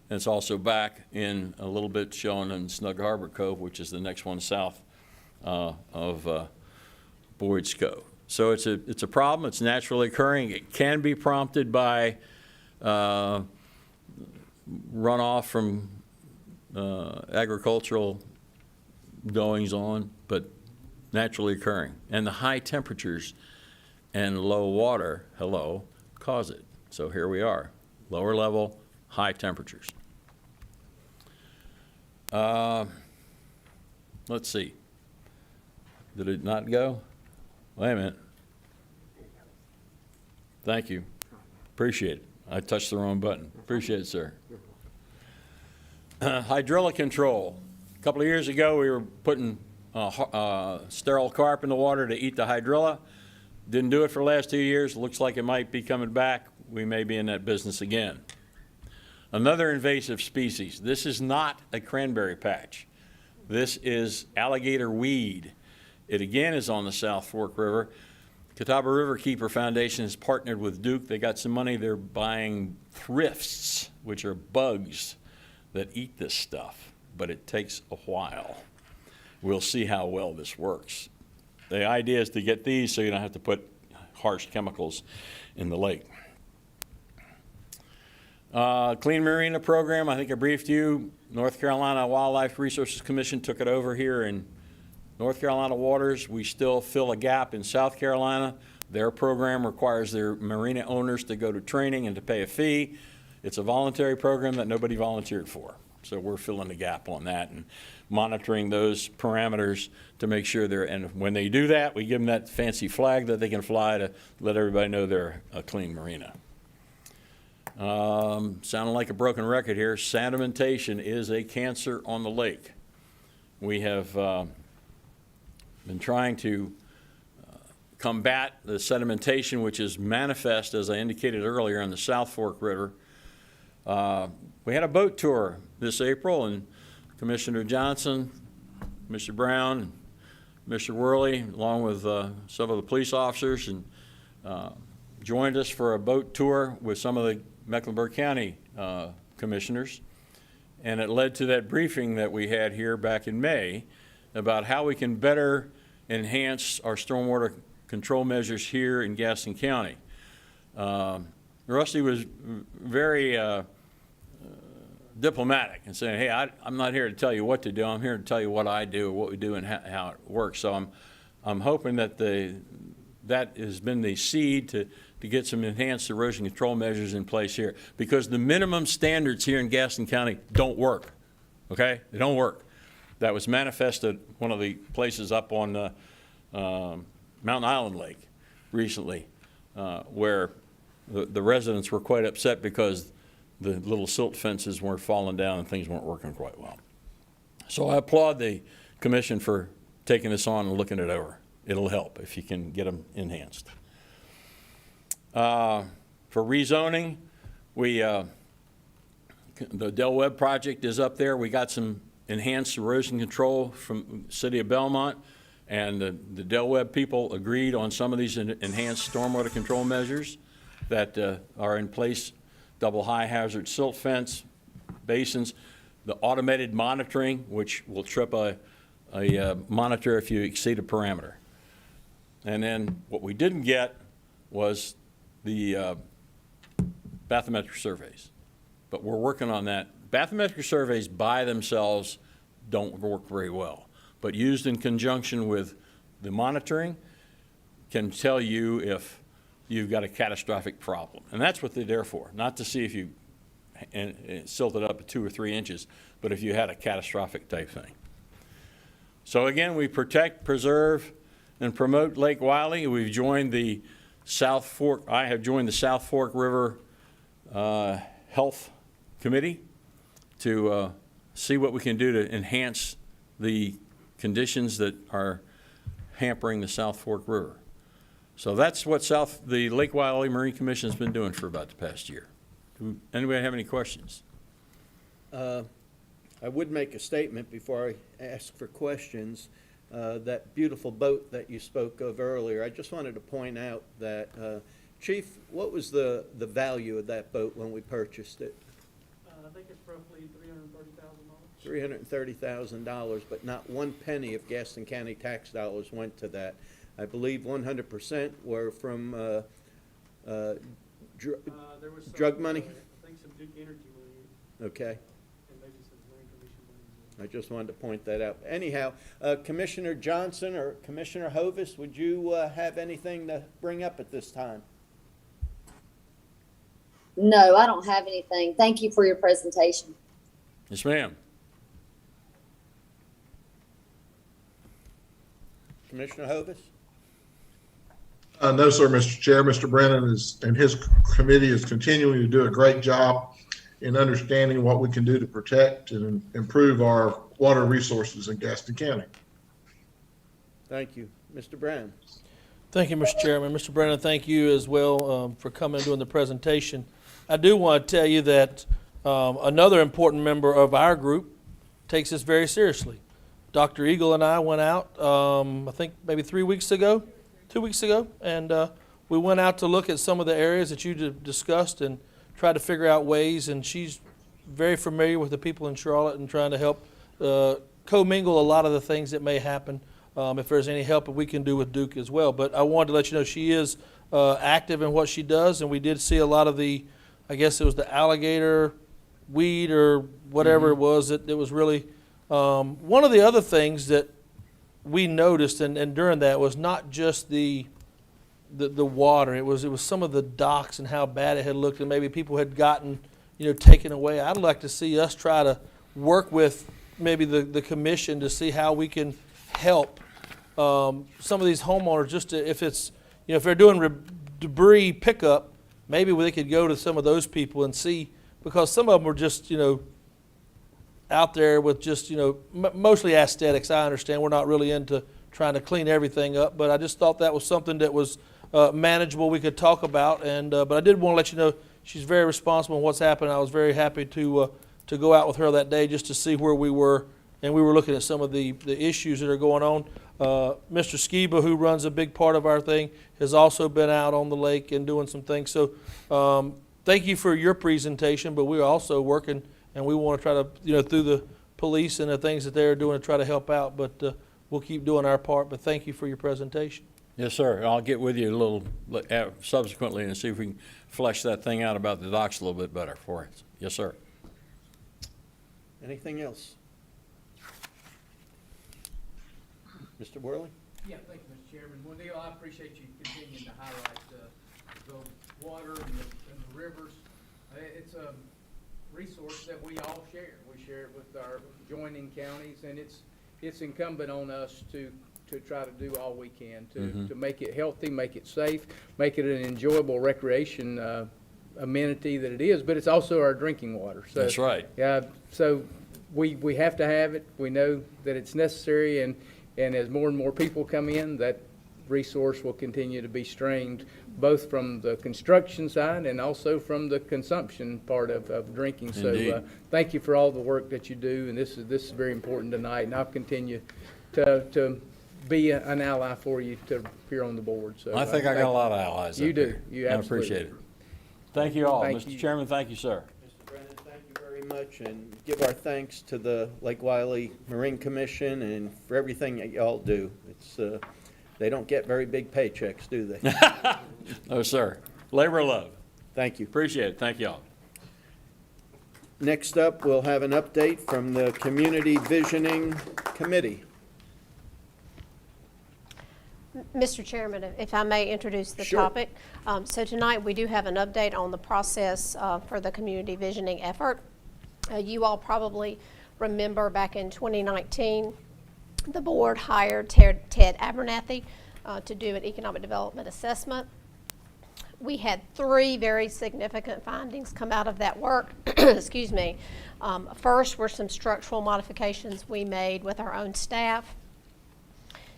And it's also back in a little bit shown in Snug Harbor Cove, which is the next one south of Boyd's Cove. So it's a problem, it's naturally occurring. It can be prompted by runoff from agricultural goings-on, but naturally occurring. And the high temperatures and low water, hello, cause it. So here we are, lower level, high temperatures. Let's see. Did it not go? Wait a minute. Thank you. Appreciate it. I touched the wrong button. Appreciate it, sir. Hydrilla Control. A couple of years ago, we were putting sterile carp in the water to eat the hydrilla. Didn't do it for the last 2 years. Looks like it might be coming back. We may be in that business again. Another invasive species. This is not a cranberry patch. This is alligator weed. It again is on the South Fork River. Catawba Riverkeeper Foundation has partnered with Duke. They got some money. They're buying thrifts, which are bugs that eat this stuff, but it takes a while. We'll see how well this works. The idea is to get these so you don't have to put harsh chemicals in the lake. Clean Marina program, I think I briefed you. North Carolina Wildlife Resources Commission took it over here in North Carolina waters. We still fill a gap in South Carolina. Their program requires their marina owners to go to training and to pay a fee. It's a voluntary program that nobody volunteered for. So we're filling the gap on that and monitoring those parameters to make sure they're, and when they do that, we give them that fancy flag that they can fly to let everybody know they're a clean marina. Sounding like a broken record here, sedimentation is a cancer on the lake. We have been trying to combat the sedimentation, which is manifest, as I indicated earlier, on the South Fork River. We had a boat tour this April, and Commissioner Johnson, Mr. Brown, and Mr. Wiley, along with some of the police officers, and joined us for a boat tour with some of the Mecklenburg County commissioners. And it led to that briefing that we had here back in May about how we can better enhance our stormwater control measures here in Gaston County. Rusty was very diplomatic and saying, hey, I'm not here to tell you what to do. I'm here to tell you what I do, what we do, and how it works. So I'm hoping that that has been the seed to get some enhanced erosion control measures in place here, because the minimum standards here in Gaston County don't work, okay? They don't work. That was manifested one of the places up on Mountain Island Lake recently, where the residents were quite upset because the little silt fences weren't falling down and things weren't working quite well. So I applaud the commission for taking this on and looking it over. It'll help if you can get them enhanced. For rezoning, the Del Webb project is up there. We got some enhanced erosion control from the city of Belmont, and the Del Webb people agreed on some of these enhanced stormwater control measures that are in place: double high hazard silt fence, basins, the automated monitoring, which will trip a monitor if you exceed a parameter. And then what we didn't get was the bathymetric surveys, but we're working on that. Bathymetric surveys by themselves don't work very well, but used in conjunction with the monitoring can tell you if you've got a catastrophic problem. And that's what they're there for, not to see if you silted up 2 or 3 inches, but if you had a catastrophic type thing. So again, we protect, preserve, and promote Lake Wiley. We've joined the South Fork, I have joined the South Fork River Health Committee to see what we can do to enhance the conditions that are hampering the South Fork River. So that's what the Lake Wiley Marine Commission has been doing for about the past year. Anybody have any questions? I would make a statement before I ask for questions. That beautiful boat that you spoke of earlier, I just wanted to point out that, Chief, what was the value of that boat when we purchased it? I think it's roughly $330,000, but not one penny of Gaston County tax dollars went to that. I believe 100% were from drug money? I think some Duke Energy money. Okay. And maybe some Marine Commission money. I just wanted to point that out. Anyhow, Commissioner Johnson or Commissioner Hovis, would you have anything to bring up at this time? No, I don't have anything. Thank you for your presentation. Yes, ma'am. Commissioner Hovis? No, sir, Mr. Chair. Mr. Brennan and his committee is continuing to do a great job in understanding what we can do to protect and improve our water resources in Gaston County. Thank you. Mr. Brennan? Thank you, Mr. Chairman. Mr. Brennan, thank you as well for coming and doing the presentation. I do want to tell you that another important member of our group takes this very seriously. Dr. Eagle and I went out, I think maybe 2 weeks ago, and we went out to look at some of the areas that you discussed and try to figure out ways, and she's very familiar with the people in Charlotte and trying to help commingle a lot of the things that may happen, if there's any help that we can do with Duke as well. But I wanted to let you know she is active in what she does, and we did see a lot of the, I guess it was the alligator weed or whatever it was, that it was really, one of the other things that we noticed and during that was not just the water. It was some of the docks and how bad it had looked, and maybe people had gotten, taken away. I'd like to see us try to work with maybe the commission to see how we can help some of these homeowners. Just to, if it's, if they're doing debris pickup, maybe they could go to some of those people and see, because some of them are just, out there with just, mostly aesthetics. I understand we're not really into trying to clean everything up, but I just thought that was something that was manageable we could talk about. And but I did want to let you know she's very responsible in what's happened. I was very happy to go out with her that day just to see where we were, and we were looking at some of the issues that are going on. Mr. Skiba, who runs a big part of our thing, has also been out on the lake and doing some things. So thank you for your presentation, but we're also working, and we want to try to, through the police and the things that they're doing to try to help out. But we'll keep doing our part. But thank you for your presentation. Yes, sir. I'll get with you a little subsequently and see if we can flesh that thing out about the docks a little bit better for us. Yes, sir. Anything else? Mr. Worley? Yeah, thank you, Mr. Chairman. Well, Neil, I appreciate you continuing to highlight the water and the rivers. It's a resource that we all share. We share it with our joining counties, and it's incumbent on us to try to do all we can to make it healthy, make it safe, make it an enjoyable recreation amenity that it is, but it's also our drinking water. So, that's right. Yeah, so we have to have it. We know that it's necessary, and as more and more people come in, that resource will continue to be strained, both from the construction side and also from the consumption part of drinking. So thank you for all the work that you do, and this is very important tonight, and I'll continue to be an ally for you to appear on the board. So I think I got a lot of allies. You do. There. You absolutely. I appreciate it. Thank you all. Thank Mr. you. Chairman, thank you, sir. Mr. Brennan, thank you very much, and give our thanks to the Lake Wiley Marine Commission and for everything that y'all do. It's they don't get very big paychecks, do they? No, sir. Labor of love. Thank you. Appreciate it. Thank y'all. Next up, we'll have an update from the Community Visioning Committee. Mr. Chairman, if I may introduce the Sure. topic. So tonight, we do have an update on the process for the community visioning effort. You all probably remember back in 2019, the board hired Ted Abernathy to do an economic development assessment. We had 3 very significant findings come out of that work. Excuse me. First were some structural modifications we made with our own staff.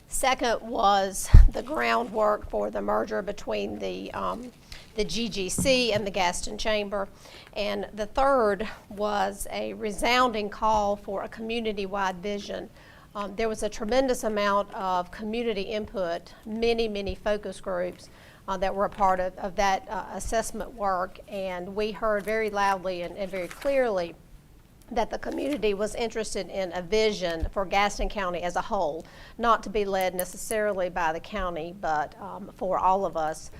Second was the groundwork for the merger between the GGC and the Gaston Chamber. And the third was a resounding call for a community-wide vision. There was a tremendous amount of community input, many focus groups that were a part of that assessment work. And we heard very loudly and very clearly that the community was interested in a vision for Gaston County as a whole, not to be led necessarily by the county, but for all of us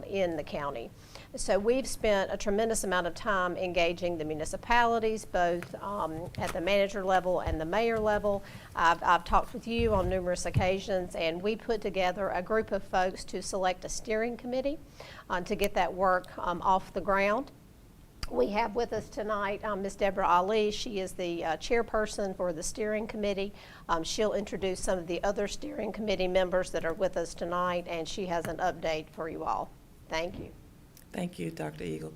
in the county. So we've spent a tremendous amount of time engaging the municipalities, both at the manager level and the mayor level. I've talked with you on numerous occasions, and we put together a group of folks to select a steering committee to get that work off the ground. We have with us tonight Ms. Deborah Ali. She is the chairperson for the steering committee. She'll introduce some of the other steering committee members that are with us tonight, and she has an update for you all. Thank you. Thank you, Dr. Eagle.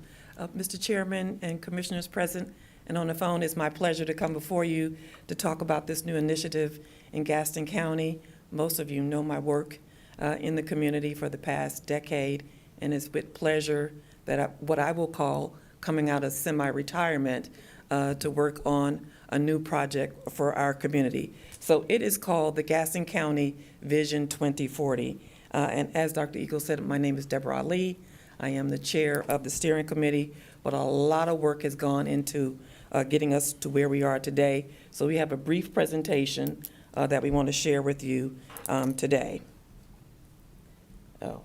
Mr. Chairman and Commissioners present and on the phone, it's my pleasure to come before you to talk about this new initiative in Gaston County. Most of you know my work in the community for the past decade, and it's with pleasure that what I will call coming out of semi-retirement to work on a new project for our community. So it is called the Gaston County Vision 2040. And as Dr. Eagle said, my name is Deborah Ali. I am the chair of the steering committee, but a lot of work has gone into getting us to where we are today. So we have a brief presentation that we want to share with you today. Oh,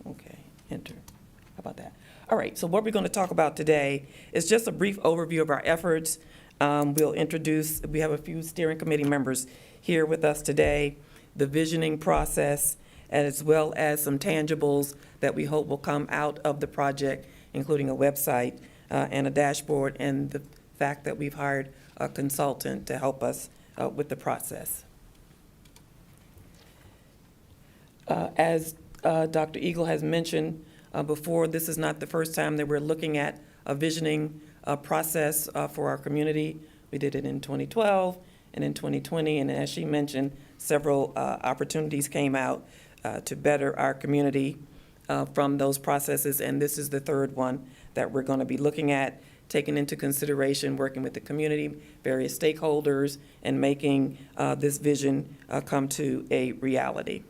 okay, enter. How about that? All right, so what we're going to talk about today is just a brief overview of our efforts. We'll introduce, we have a few steering committee members here with us today, the visioning process, as well as some tangibles that we hope will come out of the project, including a website and a dashboard, and the fact that we've hired a consultant to help us with the process. As Dr. Eagle has mentioned before, this is not the first time that we're looking at a visioning process for our community. We did it in 2012 and in 2020, and as she mentioned, several opportunities came out to better our community from those processes, and this is the third one that we're going to be looking at, taking into consideration working with the community, various stakeholders, and making this vision come to a reality.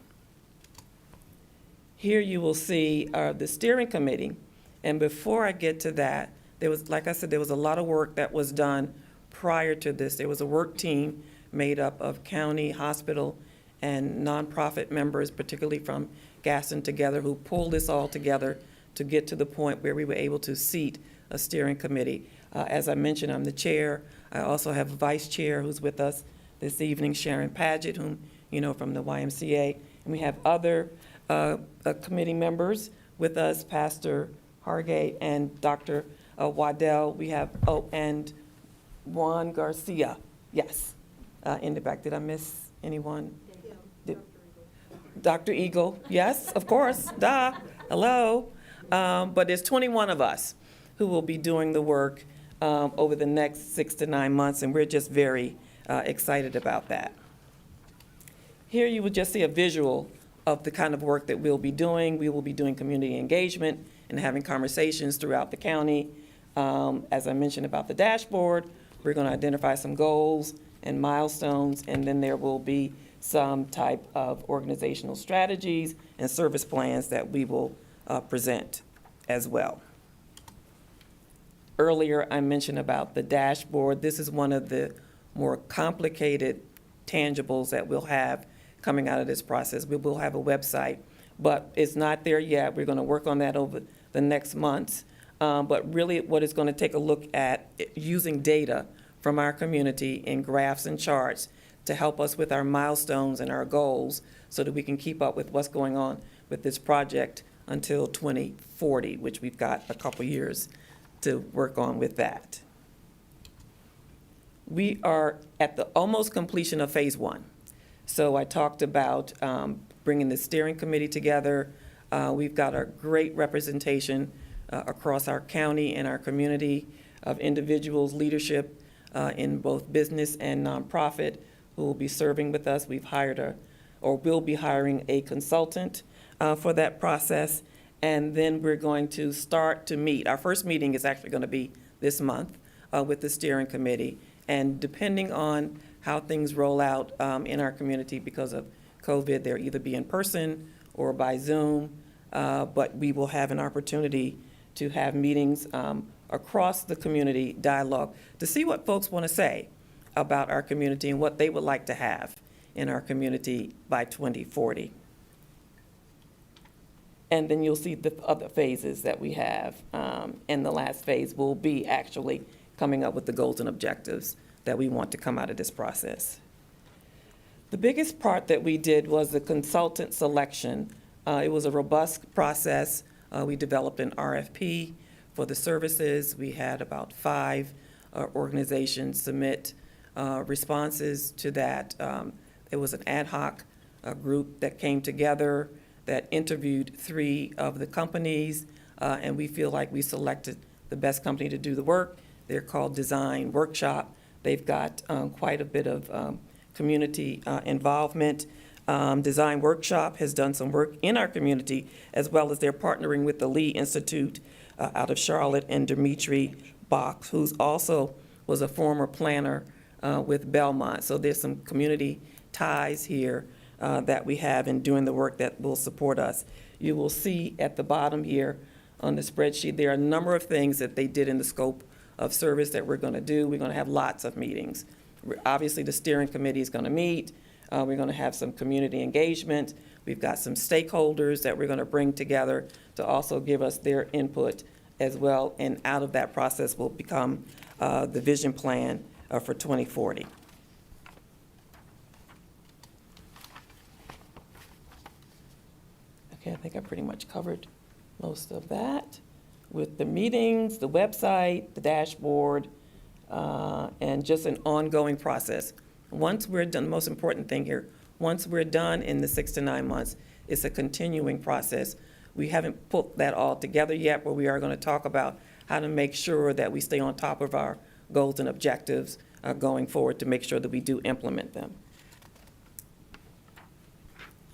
Here you will see the steering committee, and before I get to that, there was, like I said, there was a lot of work that was done prior to this. There was a work team made up of county, hospital, and nonprofit members, particularly from Gaston Together, who pulled this all together to get to the point where we were able to seat a steering committee. As I mentioned, I'm the chair. I also have a vice chair who's with us this evening, Sharon Paget, whom you know from the YMCA. And we have other committee members with us, Pastor Hargate and Dr. Waddell. We have, and Juan Garcia, yes, in the back. Did I miss anyone? Dr. Eagle, yes, of course, duh, hello. But there's 21 of us who will be doing the work over the next 6 to 9 months, and we're just very excited about that. Here you will just see a visual of the kind of work that we'll be doing. We will be doing community engagement and having conversations throughout the county. As I mentioned about the dashboard, we're going to identify some goals and milestones, and then there will be some type of organizational strategies and service plans that we will present as well. Earlier, I mentioned about the dashboard. This is one of the more complicated tangibles that we'll have coming out of this process. We will have a website, but it's not there yet. We're going to work on that over the next months. But really what it's going to take a look at using data from our community in graphs and charts to help us with our milestones and our goals so that we can keep up with what's going on with this project until 2040, which we've got a couple years to work on with that. We are at the almost completion of phase 1. So I talked about bringing the steering committee together. We've got a great representation across our county and our community of individuals, leadership in both business and nonprofit who will be serving with us. We've hired or will be hiring a consultant for that process. And then we're going to start to meet. Our first meeting is actually going to be this month with the steering committee. And depending on how things roll out in our community because of COVID, they'll either be in person or by Zoom. But we will have an opportunity to have meetings across the community dialogue to see what folks want to say about our community and what they would like to have in our community by 2040. And then you'll see the other phases that we have. And the last phase will be actually coming up with the goals and objectives that we want to come out of this process. The biggest part that we did was the consultant selection. It was a robust process. We developed an RFP for the services. We had about 5 organizations submit responses to that. It was an ad hoc group that came together that interviewed 3 of the companies, and we feel like we selected the best company to do the work. They're called Design Workshop. They've got quite a bit of community involvement. Design Workshop has done some work in our community, as well as they're partnering with the Lee Institute out of Charlotte, and Dimitri Bach, who's also was a former planner with Belmont. So there's some community ties here that we have in doing the work that will support us. You will see at the bottom here on the spreadsheet, there are a number of things that they did in the scope of service that we're going to do. We're going to have lots of meetings. Obviously, the steering committee is going to meet. We're going to have some community engagement. We've got some stakeholders that we're going to bring together to also give us their input as well. And out of that process will become the vision plan for 2040. Okay, I think I pretty much covered most of that with the meetings, the website, the dashboard, and just an ongoing process. Once we're done, the most important thing here, once we're done in the 6 to 9 months, it's a continuing process. We haven't put that all together yet, but we are going to talk about how to make sure that we stay on top of our goals and objectives going forward to make sure that we do implement them.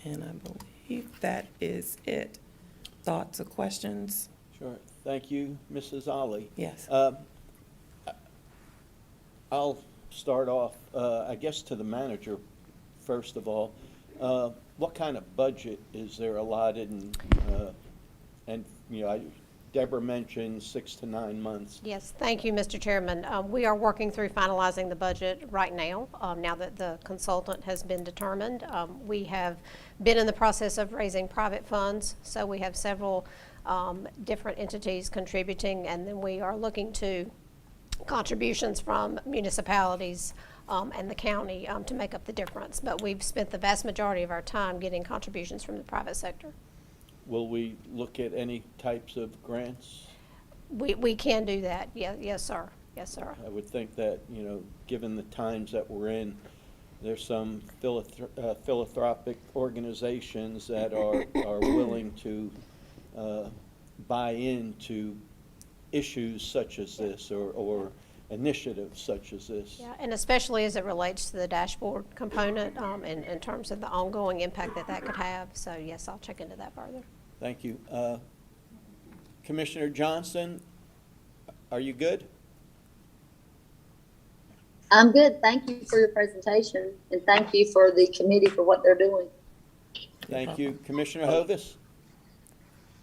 And I believe that is it. Thoughts or questions? Sure. Thank you, Mrs. Ollie. Yes. I'll start off, I guess, to the manager, first of all. What kind of budget is there allotted? And you know, Deborah mentioned 6 to 9 months. Yes, thank you, Mr. Chairman. We are working through finalizing the budget right now, now that the consultant has been determined. We have been in the process of raising private funds, so we have several different entities contributing, and then we are looking to contributions from municipalities and the county to make up the difference. But we've spent the vast majority of our time getting contributions from the private sector. Will we look at any types of grants? We can do that. Yes, sir. Yes, sir. I would think that, you know, given the times that we're in, there's some philanthropic organizations that are willing to buy into issues such as this or initiatives such as this. Yeah, and especially as it relates to the dashboard component in terms of the ongoing impact that could have. So yes, I'll check into that further. Thank you. Commissioner Johnson, are you good? I'm good. Thank you for your presentation, and thank you for the committee for what they're doing. Thank you. Commissioner Hovis?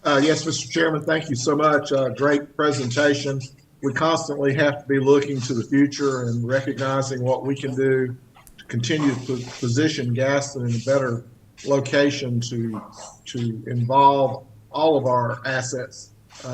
Yes, Mr. Chairman, thank you so much. Great presentation. We constantly have to be looking to the future and recognizing what we can do to continue to position Gaston in a better location to involve all of our assets.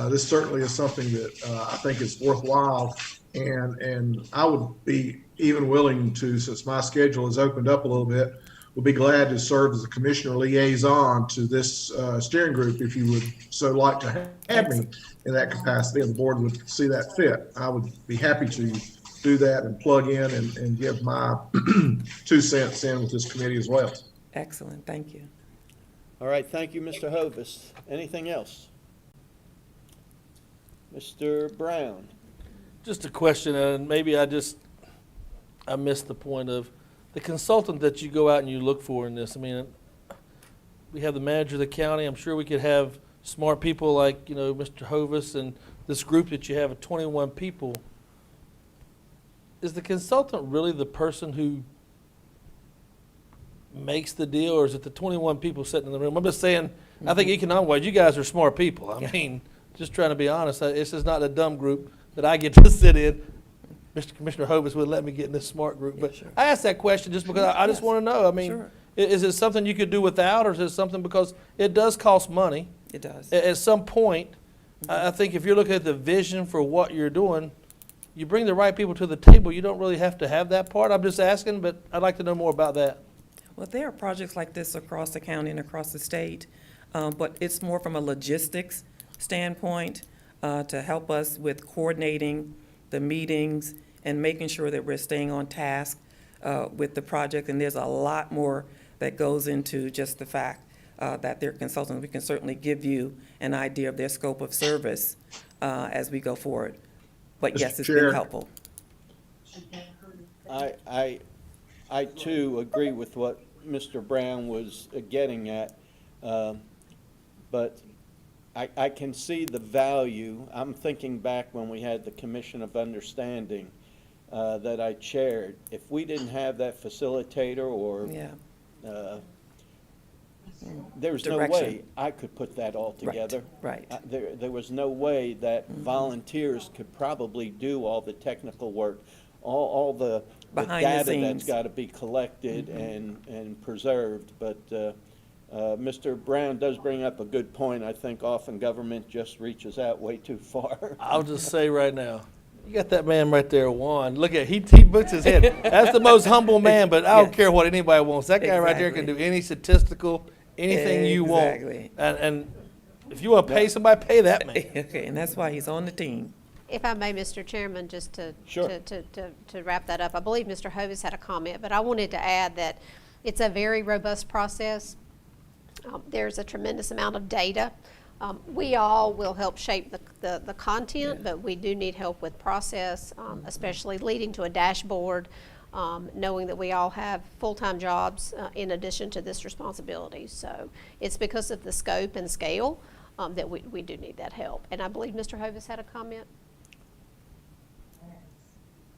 This certainly is something that I think is worthwhile, and I would be even willing to, since my schedule has opened up a little bit, would be glad to serve as a commissioner liaison to this steering group if you would so like to have me in that capacity, and the board would see that fit. I would be happy to do that and plug in and give my 2 cents in with this committee as well. Excellent, thank you. All right, thank you, Mr. Hovis. Anything else? Mr. Brown? Just a question, and maybe I missed the point of the consultant that you go out and you look for in this. I mean, we have the manager of the county. I'm sure we could have smart people like, you know, Mr. Hovis and this group that you have of 21 people. Is the consultant really the person who makes the deal, or is it the 21 people sitting in the room? I'm just saying, I think economic-wise, you guys are smart people. I mean, just trying to be honest, this is not a dumb group that I get to sit in. Mr. Commissioner Hovis would let me get in this smart group. But sure. I asked that question just because I just want to know. I mean, is it something you could do without, or is it something because it does cost money? It does. At some point, I think if you're looking at the vision for what you're doing, you bring the right people to the table. You don't really have to have that part. I'm just asking, but I'd like to know more about that. Well, there are projects like this across the county and across the state, but it's more from a logistics standpoint to help us with coordinating the meetings and making sure that we're staying on task with the project. And there's a lot more that goes into just the fact that they're consultants. We can certainly give you an idea of their scope of service as we go forward. But Mr. yes, it's Chair. been helpful. I too agree with what Mr. Brown was getting at, but I can see the value. I'm thinking back when we had the Commission of Understanding that I chaired. If we didn't have that facilitator or Yeah. there's no Direction. way I could put that all together. Right. There was no way that volunteers could probably do all the technical work, all the Behind the data that's scenes. got to be collected and preserved. But Mr. Brown does bring up a good point. I think often government just reaches out way too far. I'll just say right now, you got that man right there, Juan. Look at, he puts his head. That's the most humble man, but I don't care what anybody wants. That guy right there can do any statistical, anything you want. Exactly. And if you want to pay somebody, pay that man. Okay, and that's why he's on the team. If I may, Mr. Chairman, just to Sure. to wrap that up, I believe Mr. Hovis had a comment, but I wanted to add that it's a very robust process. There's a tremendous amount of data. We all will help shape the content, but we do need help with process, especially leading to a dashboard, knowing that we all have full-time jobs in addition to this responsibility. So it's because of the scope and scale that we do need that help. And I believe Mr. Hovis had a comment.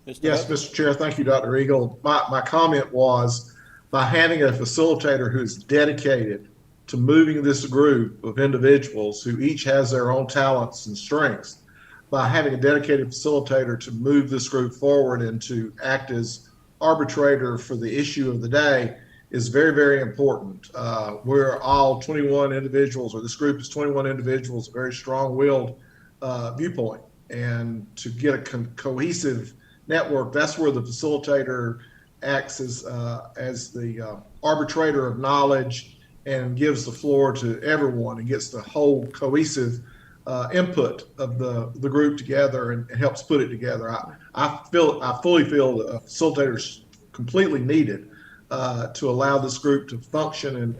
Yes, Mr. Chair, thank you, Dr. Eagle. My comment was, by having a facilitator who's dedicated to moving this group of individuals who each has their own talents and strengths, by having a dedicated facilitator to move this group forward and to act as arbitrator for the issue of the day is very, very important. We're all 21 individuals, or this group is 21 individuals, a very strong-willed viewpoint. And to get a cohesive network, that's where the facilitator acts as the arbitrator of knowledge and gives the floor to everyone and gets the whole cohesive input of the group together and helps put it together. I fully feel that a facilitator's completely needed to allow this group to function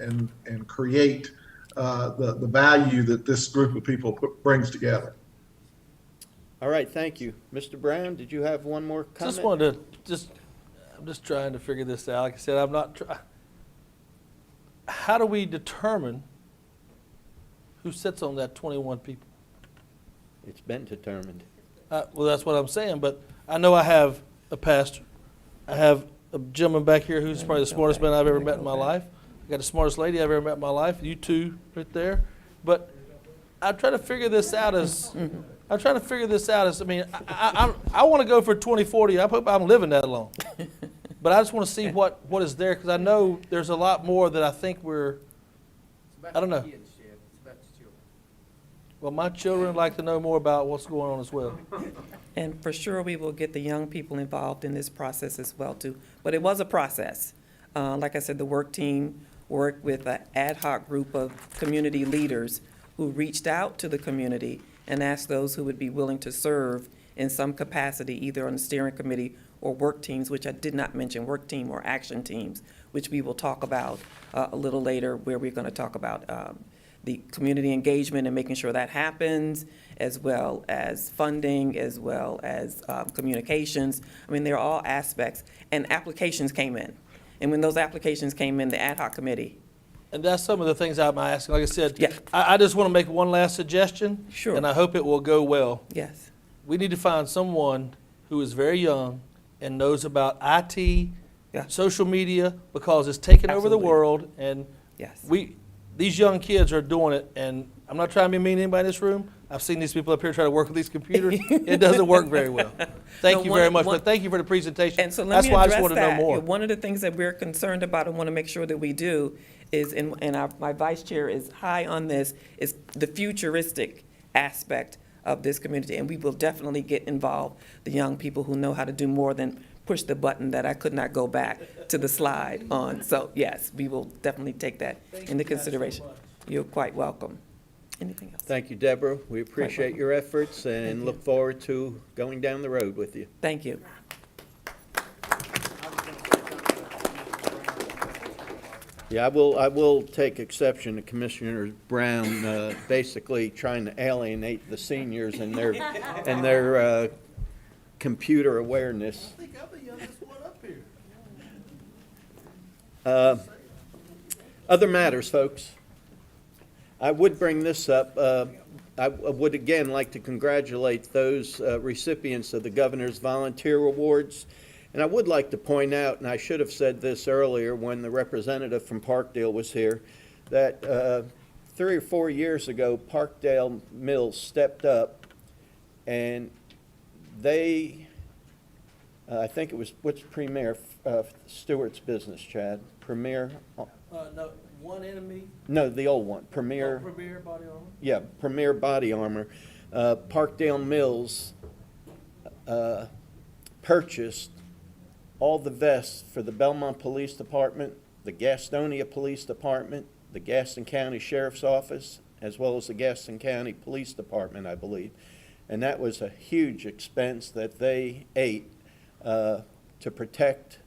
and create the value that this group of people brings together. All right, thank you. Mr. Brown, did you have one more comment? Just wanted to, I'm just trying to figure this out. Like I said, I'm not how do we determine who sits on that 21 people? It's been determined. Well, that's what I'm saying, but I know I have a pastor. I have a gentleman back here who's probably the smartest man I've ever met in my life. I got the smartest lady I've ever met in my life. You two right there. But I'm trying to figure this out as, I mean, I want to go for 2040. I hope I'm living that long. But I just want to see what is there, because I know there's a lot more that I think I don't know. Well, my children like to know more about what's going on as well. And for sure, we will get the young people involved in this process as well, too. But it was a process. Like I said, the work team worked with an ad hoc group of community leaders who reached out to the community and asked those who would be willing to serve in some capacity, either on the steering committee or work teams, which I did not mention, work team or action teams, which we will talk about a little later, where we're going to talk about the community engagement and making sure that happens, as well as funding, as well as communications. I mean, they're all aspects. And applications came in. And when those applications came in, the ad hoc committee. And that's some of the things I'm asking. Like I said, Yeah. I just want to make one last suggestion. Sure. And I hope it will go well. Yes. We need to find someone who is very young and knows about IT, Yeah. social media, because it's taken over the Absolutely. world. And Yes. these young kids are doing it. And I'm not trying to be mean to anybody in this room. I've seen these people up here try to work with these computers. It doesn't work very well. Thank No, you one- very much. one- But thank you for the presentation. And so let That's me why I just address want to know that. more. One of the things that we're concerned about and want to make sure that we do is, my vice chair is high on this, is the futuristic aspect of this community. And we will definitely get involved, the young people who know how to do more than push the button that I could not go back to the slide on. So yes, we will definitely take that into consideration. You're quite welcome. Anything else? Thank you, Deborah. We appreciate your efforts and look forward to going down the road with you. Thank you. Yeah, I will take exception to Commissioner Brown basically trying to alienate the seniors and their computer awareness. I think I'm the youngest one up here. Other matters, folks. I would bring this up. I would again like to congratulate those recipients of the Governor's Volunteer Awards. And I would like to point out, and I should have said this earlier when the representative from Parkdale was here, that 3 or 4 years ago, Parkdale Mills stepped up and they, I think it was, what's Premier Stewart's business, Chad? Premier? No, One Enemy. No, the old one, Premier. Premier Body Armor. Yeah, Premier Body Armor. Parkdale Mills purchased all the vests for the Belmont Police Department, the Gastonia Police Department, the Gaston County Sheriff's Office, as well as the Gaston County Police Department, I believe. And that was a huge expense that they ate to protect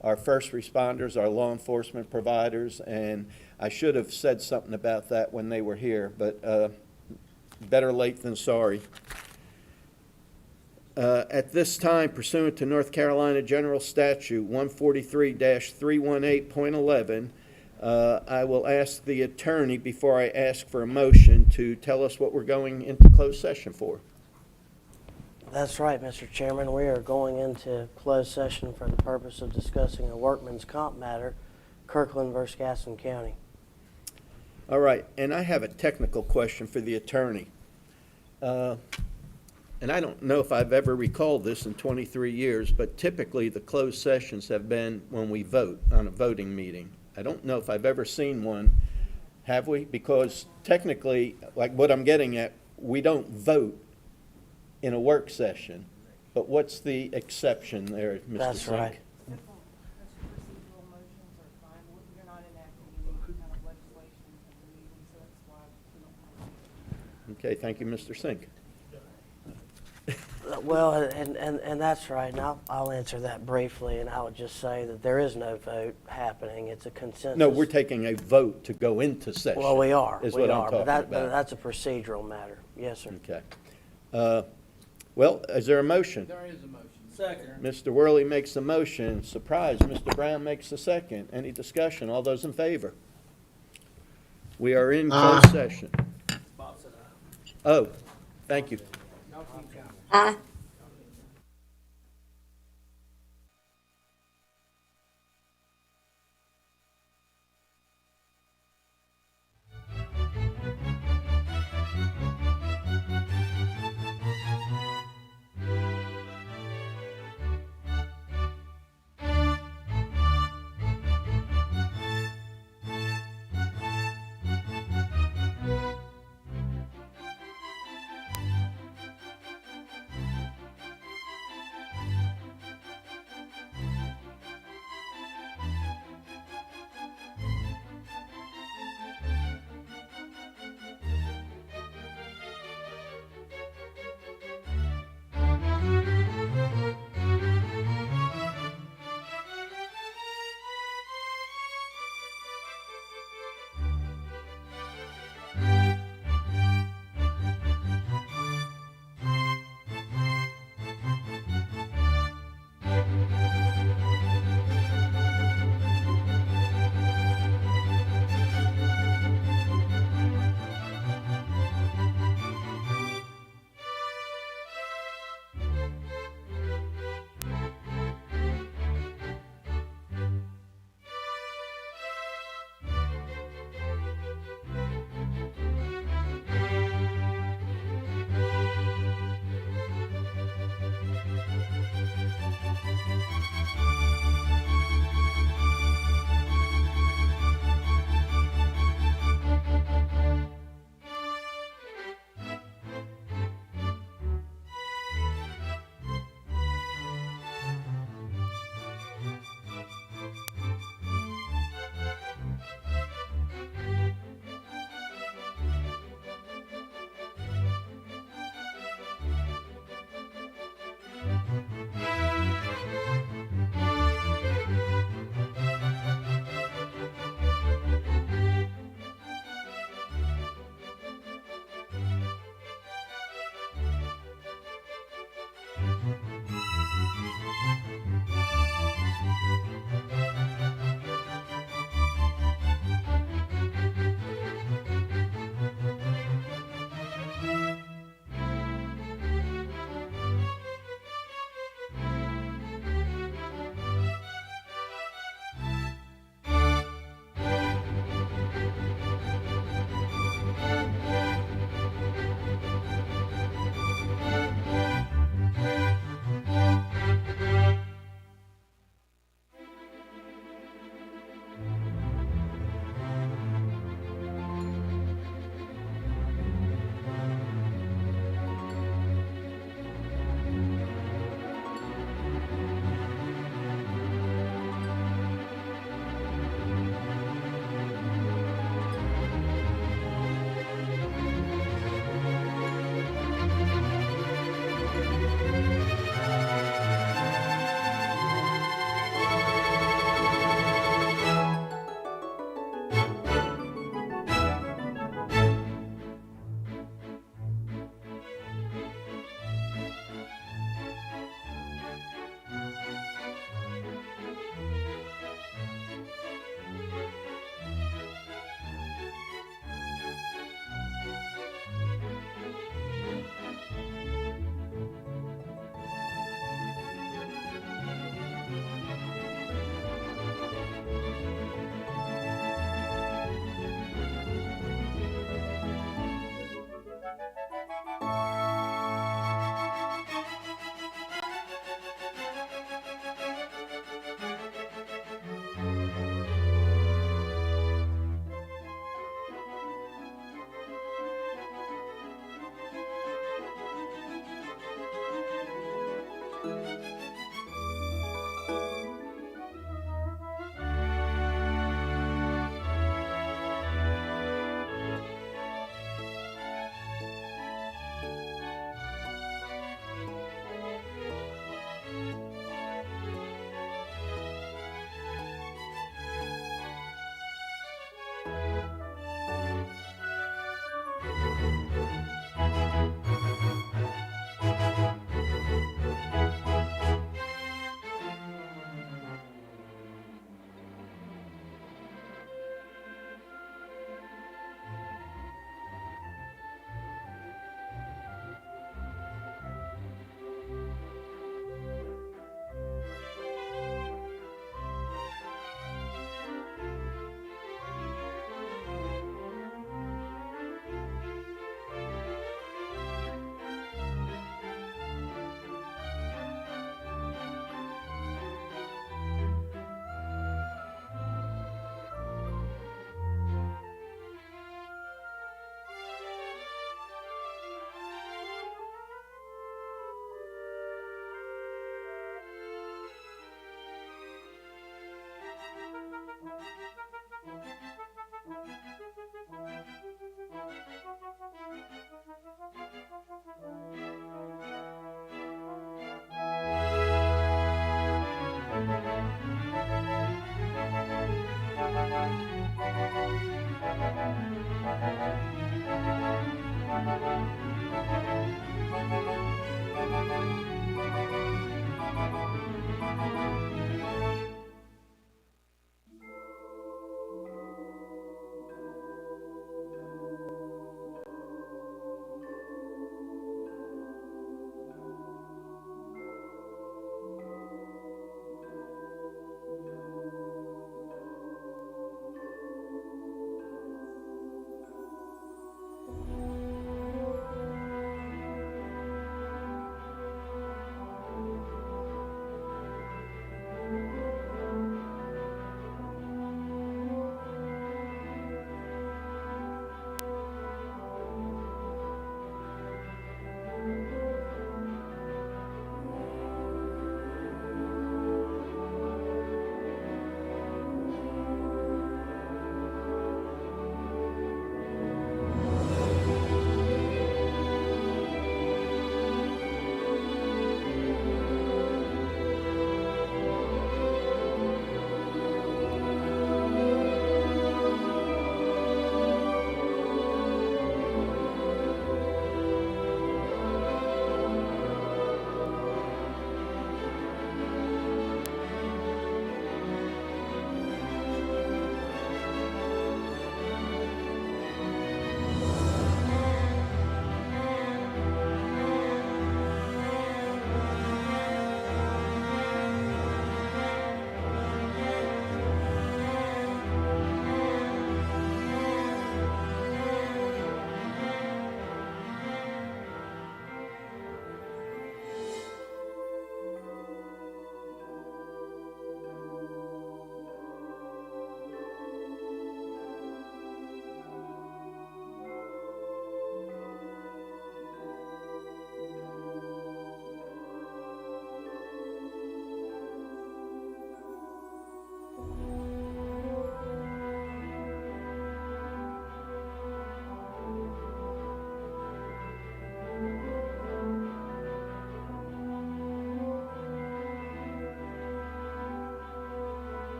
our first responders, our law enforcement providers, and I should have said something about that when they were here, but better late than sorry. At this time, pursuant to North Carolina General Statute 143-318.11, I will ask the attorney, before I ask for a motion, to tell us what we're going into closed session for. That's right, Mr. Chairman. We are going into closed session for the purpose of discussing a workman's comp matter, Kirkland versus Gaston County. All right, and I have a technical question for the attorney. And I don't know if I've ever recalled this in 23 years, but typically the closed sessions have been when we vote on a voting meeting. I don't know if I've ever seen one, have we? Because technically, like what I'm getting at, we don't vote in a work session, but what's the exception there, Mr. That's Sink? right. Okay, thank you, Mr. Sink. Well, and that's right, and I'll answer that briefly, and I would just say that there is no vote happening. It's a consensus. No, we're taking a vote to go into session. Well, we are. Is We what I'm are, talking but about. that's a procedural matter. Yes, sir. Okay. Well, is there a motion? There is a motion. Second. Mr. Worley makes a motion. Surprise, Mr. Brown makes a second. Any discussion? All those in favor? We are in closed session. Bob said aye. Oh, thank you. Aye.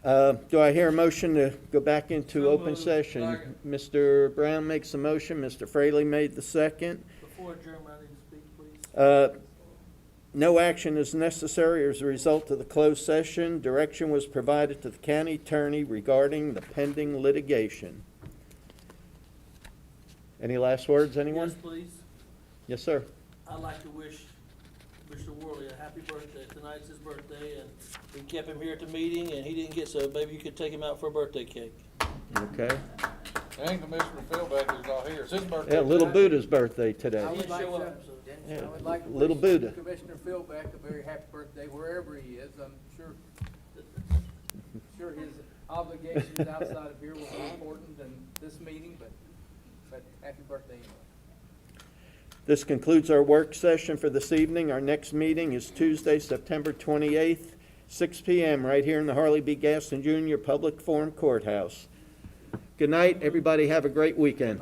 Do I hear a motion to go back into open session? Mr. Brown makes the motion, Mr. Fraley made the second. Before adjournment, I need to speak, please. No action is necessary as a result of the closed session. Direction was provided to the county attorney regarding the pending litigation. Any last words, anyone? Yes, please. Yes, sir. I'd like to wish Mr. Wiley a happy birthday. Tonight's his birthday, and we kept him here at the meeting, and he didn't get, so maybe you could take him out for a birthday cake. Okay. And Commissioner Philbeck is not here. It's his birthday. Yeah, Little Buddha's birthday today. I would like show to, up, so- Yeah, I would like to Little wish Buddha. Commissioner Philbeck a very happy birthday wherever he is. I'm sure his obligations outside of here will be important than this meeting, but happy birthday anyway. This concludes our work session for this evening. Our next meeting is Tuesday, September 28th, 6 p.m. right here in the Harley B. Gaston Jr. Public Forum Courthouse. Good night, everybody. Have a great weekend.